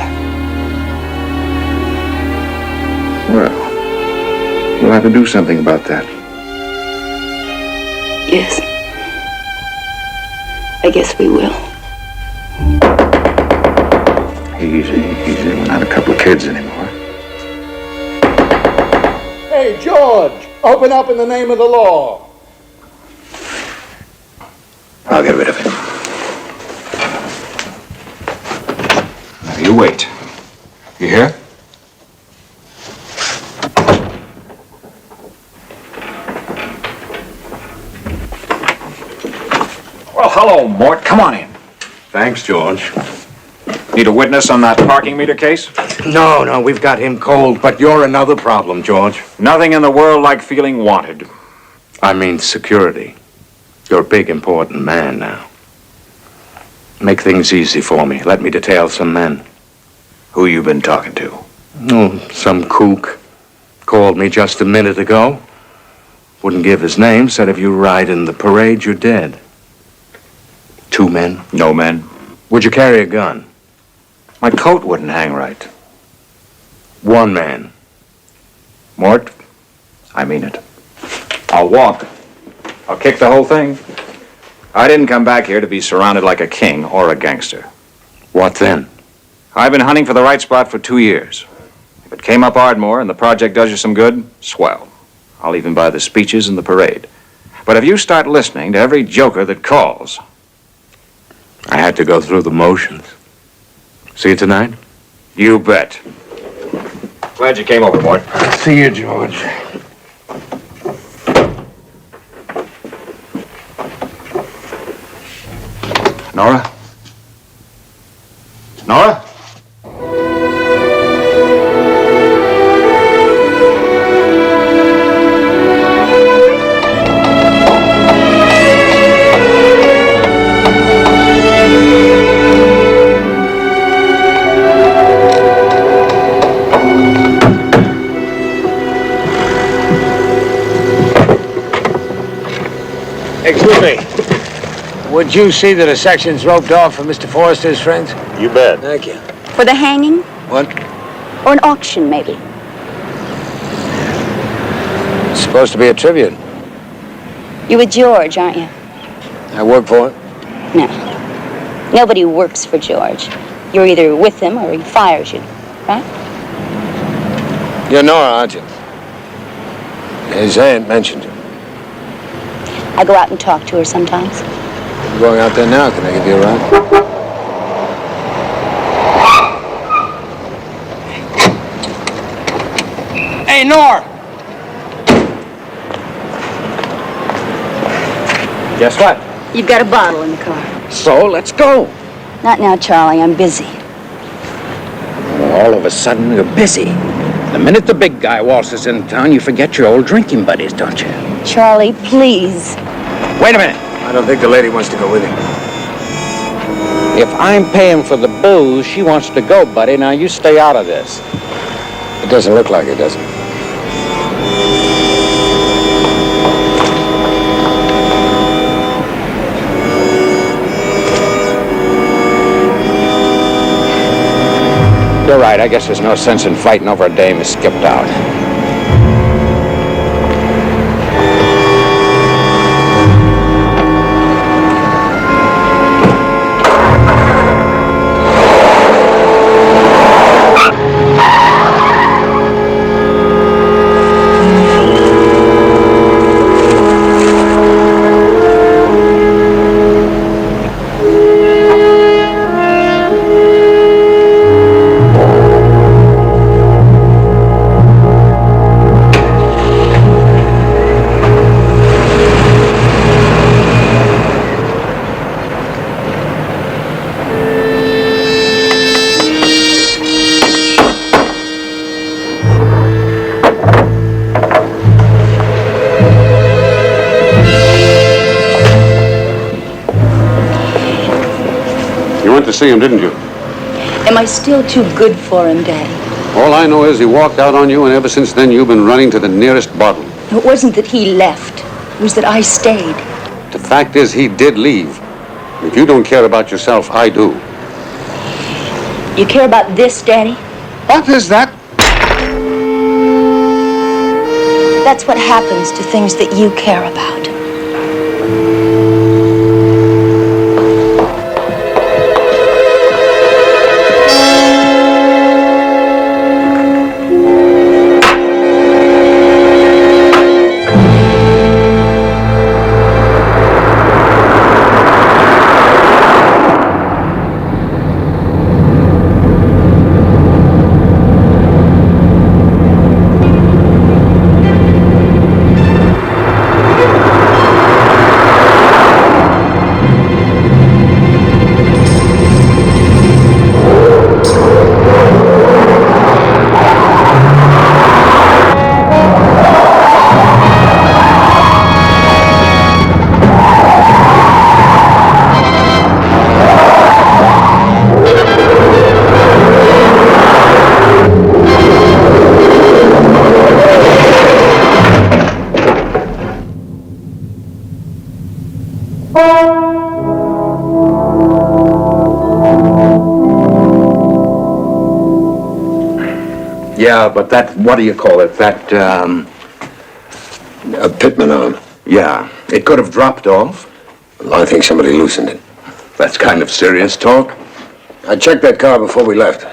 Well, we'll have to do something about that. Yes. I guess we will. Easy, easy. We're not a couple of kids anymore. Hey, George, open up in the name of the law. I'll get rid of him. Now, you wait. You hear? Well, hello, Mort. Come on in. Thanks, George. Need a witness on that parking meter case? No, we've got him cold, but you're another problem, George. Nothing in the world like feeling wanted. I mean security. You're a big, important man now. Make things easy for me. Let me detail some men. Who you been talking to? Oh, some kook. Called me just a minute ago. Wouldn't give his name. Said if you ride in the parade, you're dead. 2 men? No men. Would you carry a gun? My coat wouldn't hang right. 1 man. Mort, I mean it. I'll walk. I'll kick the whole thing. I didn't come back here to be surrounded like a king or a gangster. What then? I've been hunting for the right spot for 2 years. If it came up Ardmore and the project does you some good, swell. I'll even buy the speeches and the parade. But if you start listening to every joker that calls... I had to go through the motions. See you tonight? You bet. Glad you came over, Mort. See you, George. Nora? Nora? Excuse me. Would you see that a section's roped off for Mr. Forrester's friends? You bet. Thank you. For the hanging? What? Or an auction, maybe? It's supposed to be a tribute. You're with George, aren't you? I work for him. No. Nobody works for George. You're either with him or he fires you, right? You're Nora, aren't you? His aunt mentioned you. I go out and talk to her sometimes. I'm going out there now. Can I give you a ride? Hey, Nor! Guess what? You've got a bottle in the car. So, let's go. Not now, Charlie. I'm busy. All of a sudden, you're busy. The minute the big guy waltzes in town, you forget your old drinking buddies, don't you? Charlie, please. Wait a minute. I don't think the lady wants to go with him. If I'm paying for the booze, she wants to go, buddy. Now, you stay out of this. It doesn't look like it, does it? You're right. I guess there's no sense in fighting over a dame who skipped out. To see him, didn't you? Am I still too good for him, Daddy? All I know is he walked out on you, and ever since then you've been running to the nearest bottle. It wasn't that he left. It was that I stayed. The fact is, he did leave. If you don't care about yourself, I do. You care about this, Daddy? What is that? That's what happens to things that you care about. Yeah, but that, what do you call it? That, A pitman arm. yeah, it could have dropped off. Well, I think somebody loosened it. That's kind of serious talk. I checked that car before we left.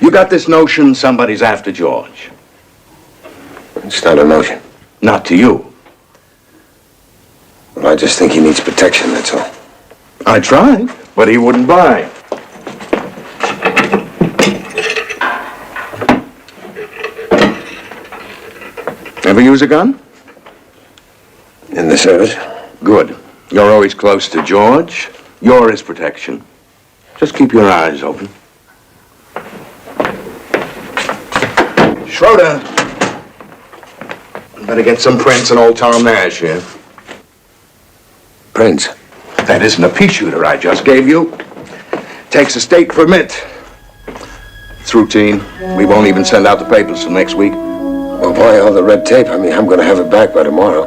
You got this notion somebody's after George. It's not a notion. Not to you. Well, I just think he needs protection, that's all. I tried, but he wouldn't buy. Ever use a gun? In the service? Good. You're always close to George. You're his protection. Just keep your eyes open. Schroeder. Better get some prints on old Tom Nash here. Prince? That isn't a pea shooter I just gave you. Takes a state permit. It's routine. We won't even send out the papers till next week. Well, why all the red tape? I mean, I'm going to have it back by tomorrow.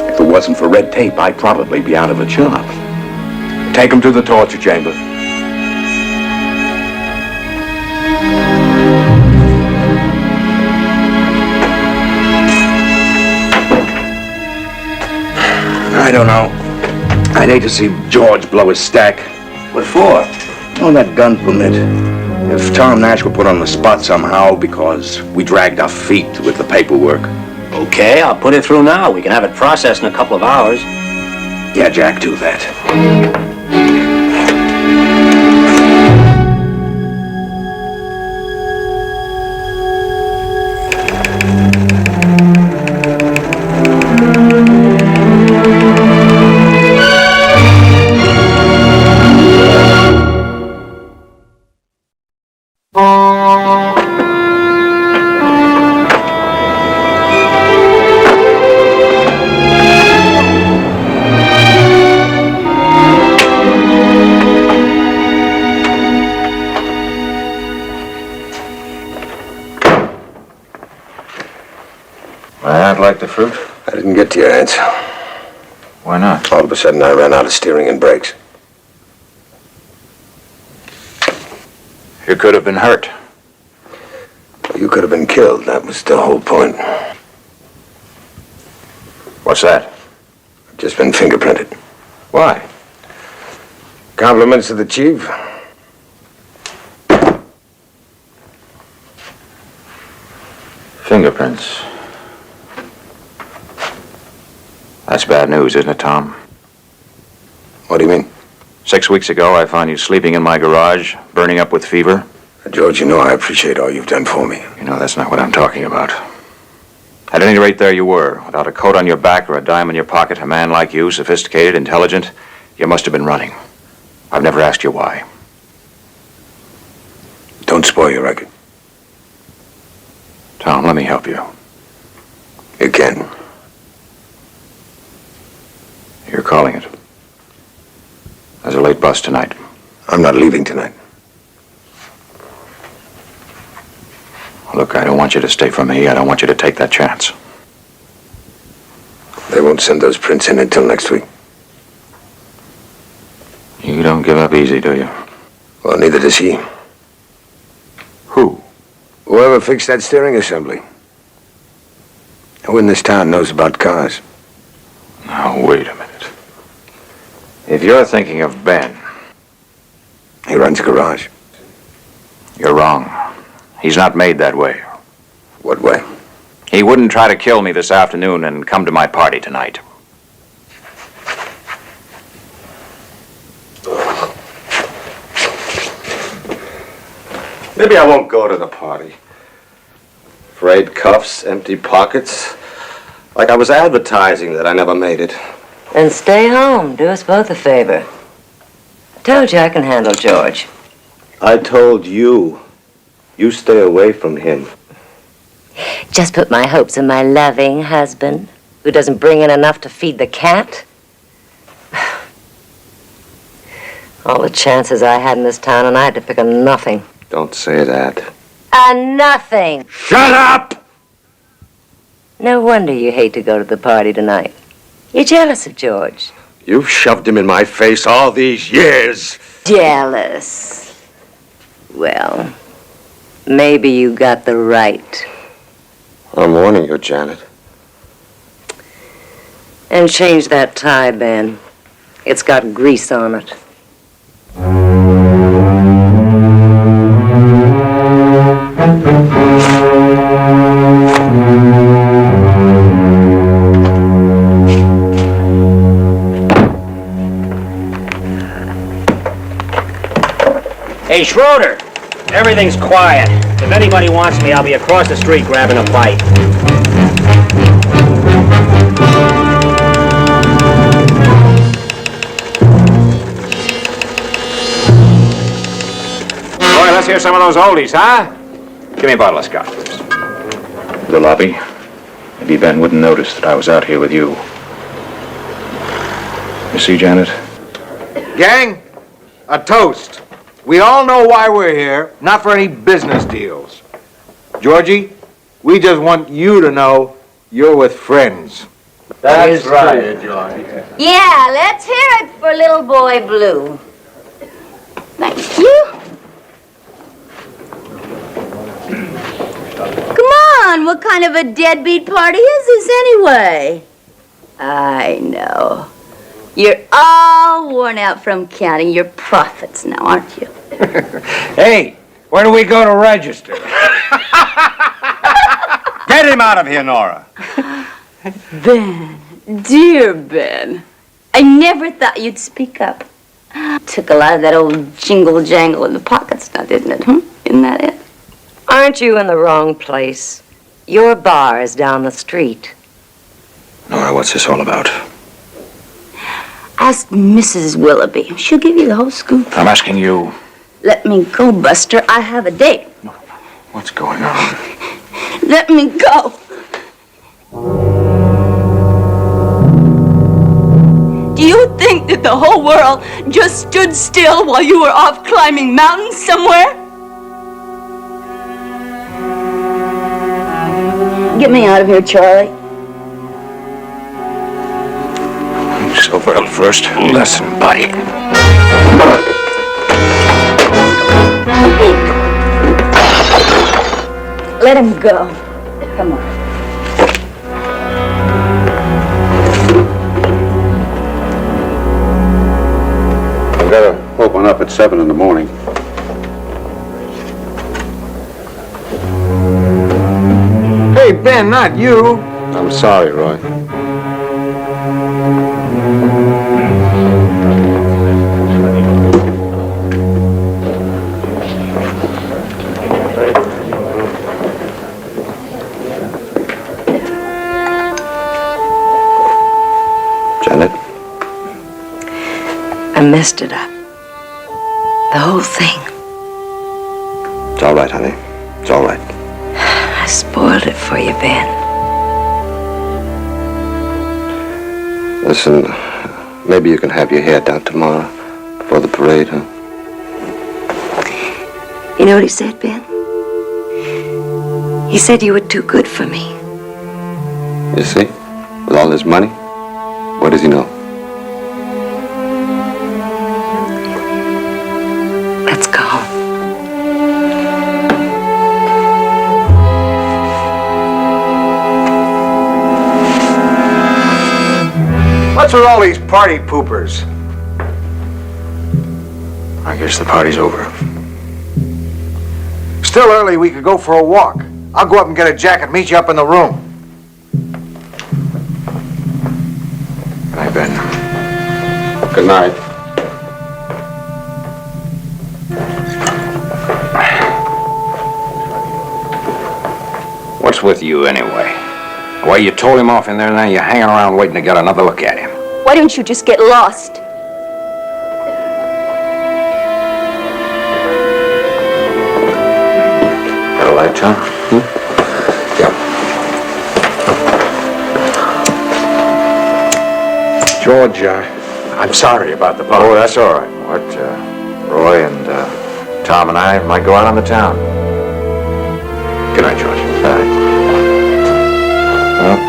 If it wasn't for red tape, I'd probably be out of a job. Take him to the torture chamber. I don't know. I'd hate to see George blow his stack. What for? On that gun permit. If Tom Nash were put on the spot somehow because we dragged our feet with the paperwork. Okay, I'll put it through now. We can have it processed in a couple of hours. Yeah, Jack, do that. I'd like the fruit. I didn't get to your aunts. Why not? All of a sudden, I ran out of steering and brakes. You could have been hurt. Well, you could have been killed. That was the whole point. What's that? I've just been fingerprinted. Why? Compliments to the chief. Fingerprints. That's bad news, isn't it, Tom? What do you mean? 6 weeks ago, I found you sleeping in my garage, burning up with fever. George, you know I appreciate all you've done for me. You know, that's not what I'm talking about. At any rate, there you were, without a coat on your back or a dime in your pocket, a man like you, sophisticated, intelligent. You must have been running. I've never asked you why. Don't spoil your record. Tom, let me help you. You can. You're calling it. There's a late bus tonight. I'm not leaving tonight. Look, I don't want you to stay for me. I don't want you to take that chance. They won't send those prints in until next week. You don't give up easy, do you? Well, neither does he. Who? Whoever fixed that steering assembly. Who in this town knows about cars? Now, wait a minute. If you're thinking of Ben... He runs a garage. You're wrong. He's not made that way. What way? He wouldn't try to kill me this afternoon and come to my party tonight. Maybe I won't go to the party. Frayed cuffs, empty pockets. Like I was advertising that I never made it. Then stay home. Do us both a favor. I told you I can handle George. I told you. You stay away from him. Just put my hopes in my loving husband, who doesn't bring in enough to feed the cat. All the chances I had in this town, and I had to pick a nothing. Don't say that. A nothing! Shut up! No wonder you hate to go to the party tonight. You're jealous of George. You've shoved him in my face all these years. Jealous. Well, maybe you got the right. I'm warning you, Janet. And change that tie, Ben. It's got grease on it. Hey, Schroeder, everything's quiet. If anybody wants me, I'll be across the street grabbing a bite. us hear some of those oldies, huh? Give me a bottle of scotch, please. The lobby. Maybe Ben wouldn't notice that I was out here with you. You see, Janet? Gang, a toast. We all know why we're here, not for any business deals. Georgie, we just want you to know you're with friends. That's right, Georgie. Yeah, let's hear it for little boy Blue. Thank you. Come on, what kind of a deadbeat party is this anyway? I know. You're all worn out from counting your profits now, aren't you? Hey, where do we go to register? Get him out of here, Nora. Ben, dear Ben, I never thought you'd speak up. Took a lot of that old jingle jangle in the pockets now, didn't it? Isn't that it? Aren't you in the wrong place? Your bar is down the street. Nora, what's this all about? Ask Mrs. Willoughby. She'll give you the whole scoop. I'm asking you. Let me go, Buster. I have a date. What's going on? Let me go. Do you think that the whole world just stood still while you were off climbing mountains somewhere? Get me out of here, Charlie. So, well, first lesson, buddy. Let him go. Come on. I've got to open up at 7 in the morning. Hey, Ben, not you. I'm sorry, Roy. Janet? I messed it up. The whole thing. It's all right, honey. It's all right. I spoiled it for you, Ben. Listen, maybe you can have your hair done tomorrow before the parade, huh? You know what he said, Ben? He said you were too good for me. You see? With all his money, what does he know? Let's go home. What's with all these party poopers? I guess the party's over. Still early, we could go for a walk. I'll go up and get a jacket, meet you up in the room. Good night, Ben. Good night. What's with you, anyway? Why, you told him off in there, and now you're hanging around waiting to get another look at him. Why don't you just get lost? Got a light, John? Yeah. George, I'm sorry about the party. Oh, that's all right. What, Roy and Tom and I might go out on the town. Good night, George. Good night. Well,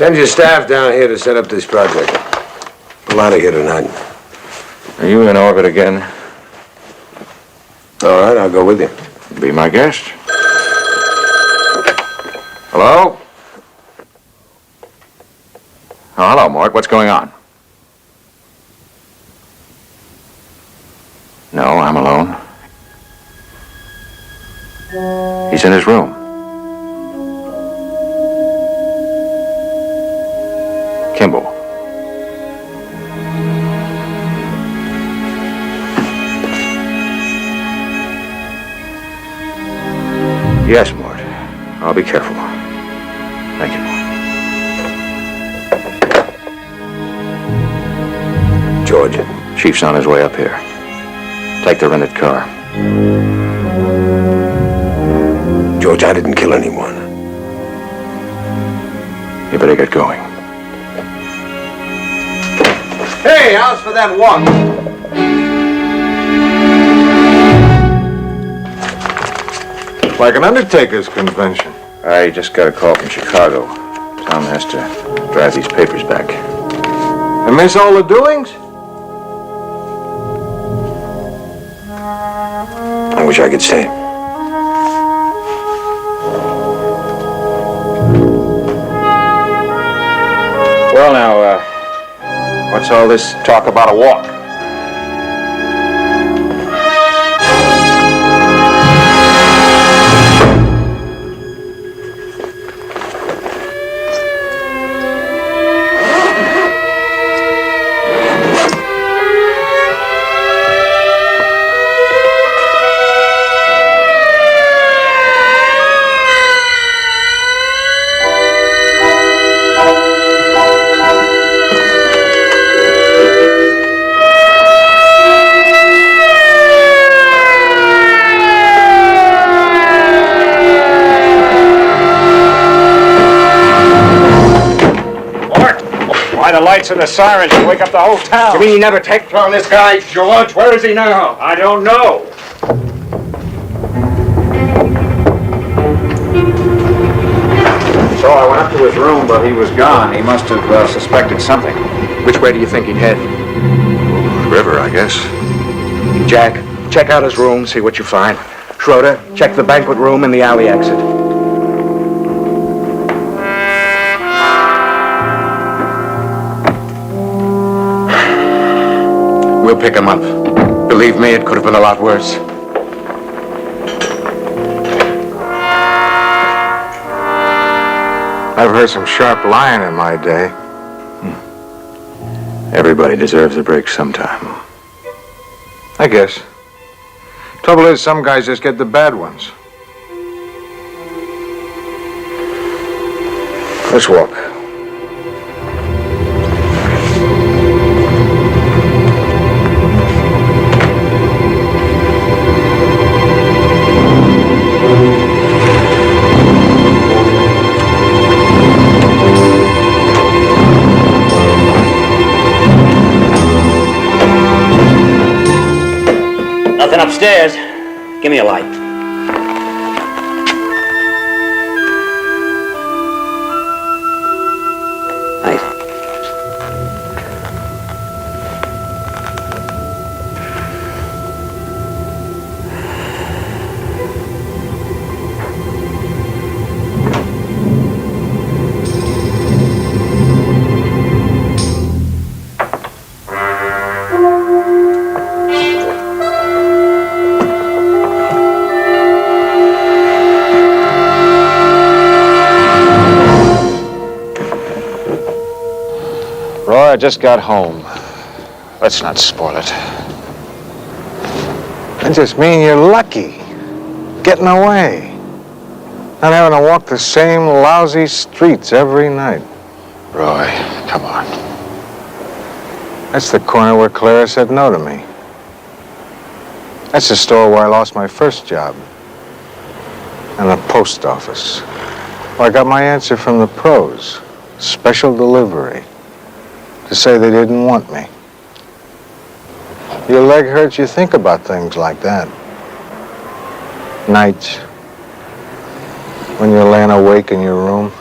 Send your staff down here to set up this project. We're out of here tonight. Are you in orbit again? All right, I'll go with you. Be my guest. Hello? Oh, hello, Mort. What's going on? No, I'm alone. He's in his room. Kimball. Yes, Mort. I'll be careful. Thank you. Georgia. Chief's on his way up here. Take the rented car. George, I didn't kill anyone. You better get going. Hey, how's for that walk? Like an undertaker's convention. I just got a call from Chicago. Tom has to drive these papers back. And miss all the doings? I wish I could stay. Well, now, what's all this talk about a walk? The lights and the sirens will wake up the whole town. You mean you never take on this guy, George? Where is he now? I don't know. So I went up to his room, but he was gone. He must have suspected something. Which way do you think he'd head? River, I guess. Jack, check out his room, see what you find. Schroeder, check the banquet room and the alley exit. We'll pick him up. Believe me, it could have been a lot worse. I've heard some sharp lying in my day. Everybody deserves a break sometime. I guess. Trouble is, some guys just get the bad ones. Let's walk. Nothing upstairs. Give me a light. Nice. Roy, I just got home. Let's not spoil it. I just mean you're lucky. Getting away. Not having to walk the same lousy streets every night. Roy, come on. That's the corner where Clara said no to me. That's the store where I lost my first job. And the post office. Where I got my answer from the pros. Special delivery. To say they didn't want me. Your leg hurts, you think about things like that. Nights. When you're laying awake in your room.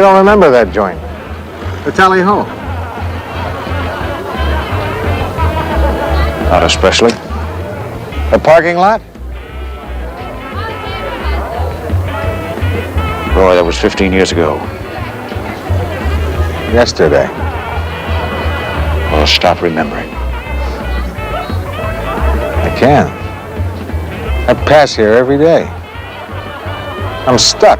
You don't remember that joint? The Tally Ho. Not especially. The parking lot? Roy, that was 15 years ago. Yesterday. Well, stop remembering. I can. I pass here every day. I'm stuck.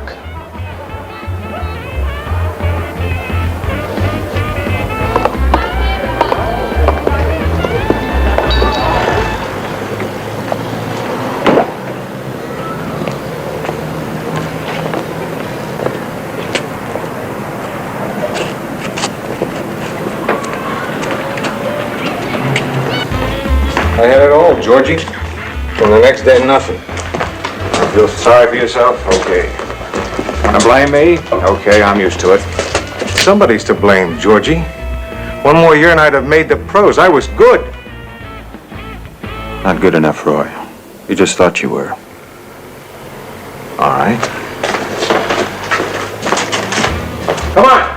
I had it all, Georgie. From the next day, nothing. You feel sorry for yourself? Okay. Want to blame me? Okay, I'm used to it. Somebody's to blame, Georgie. One more year and I'd have made the pros. I was good. Not good enough, Roy. You just thought you were. All right. Come on!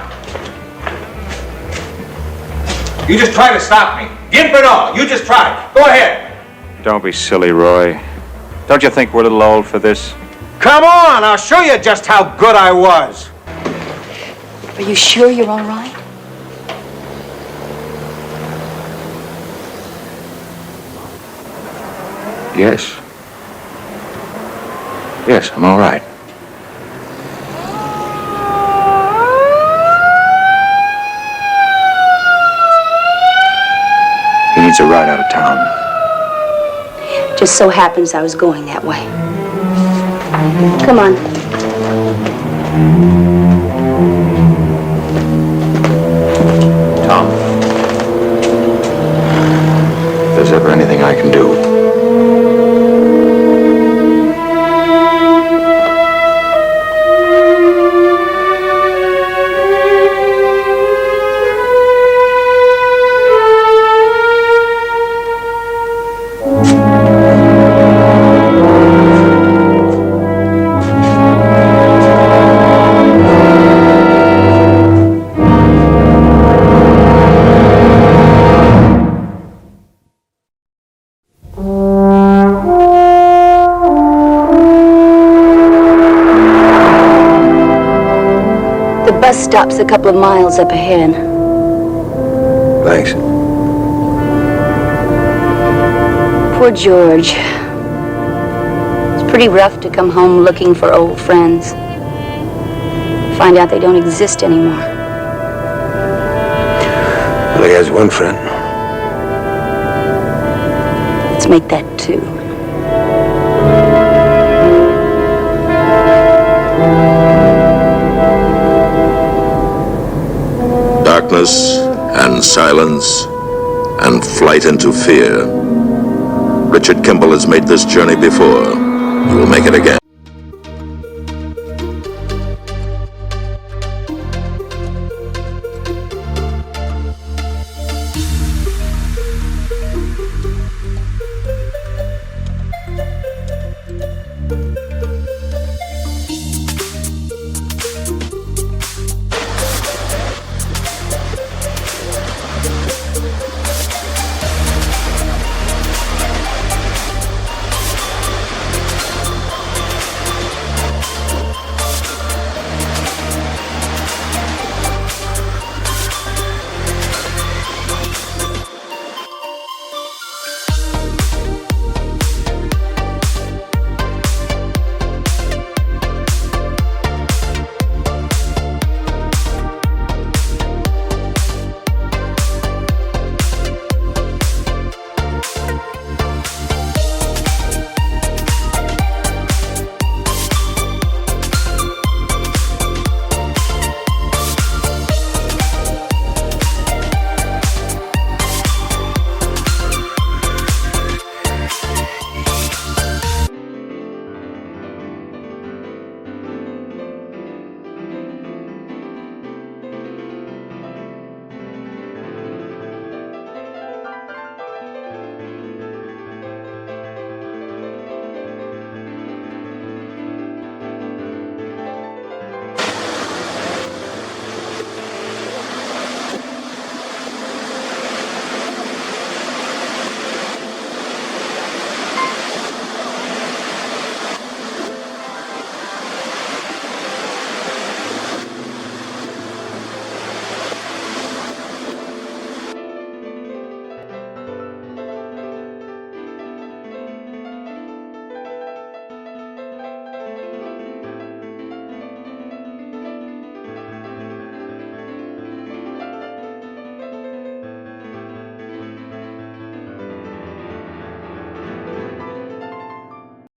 You just try to stop me. Gimp and all. You just try. Go ahead. Don't be silly, Roy. Don't you think we're a little old for this? Come on, I'll show you just how good I was. Are you sure you're all right? Yes. Yes, I'm all right. He needs a ride out of town. Just so happens I was going that way. Come on. Tom, if there's ever anything I can do. The bus stops a couple of miles up ahead. Thanks. Poor George. It's pretty rough to come home looking for old friends. Find out they don't exist anymore. Well, he has one friend. Let's make that two. Darkness and silence and flight into fear. Richard Kimball has made this journey before. He will make it again.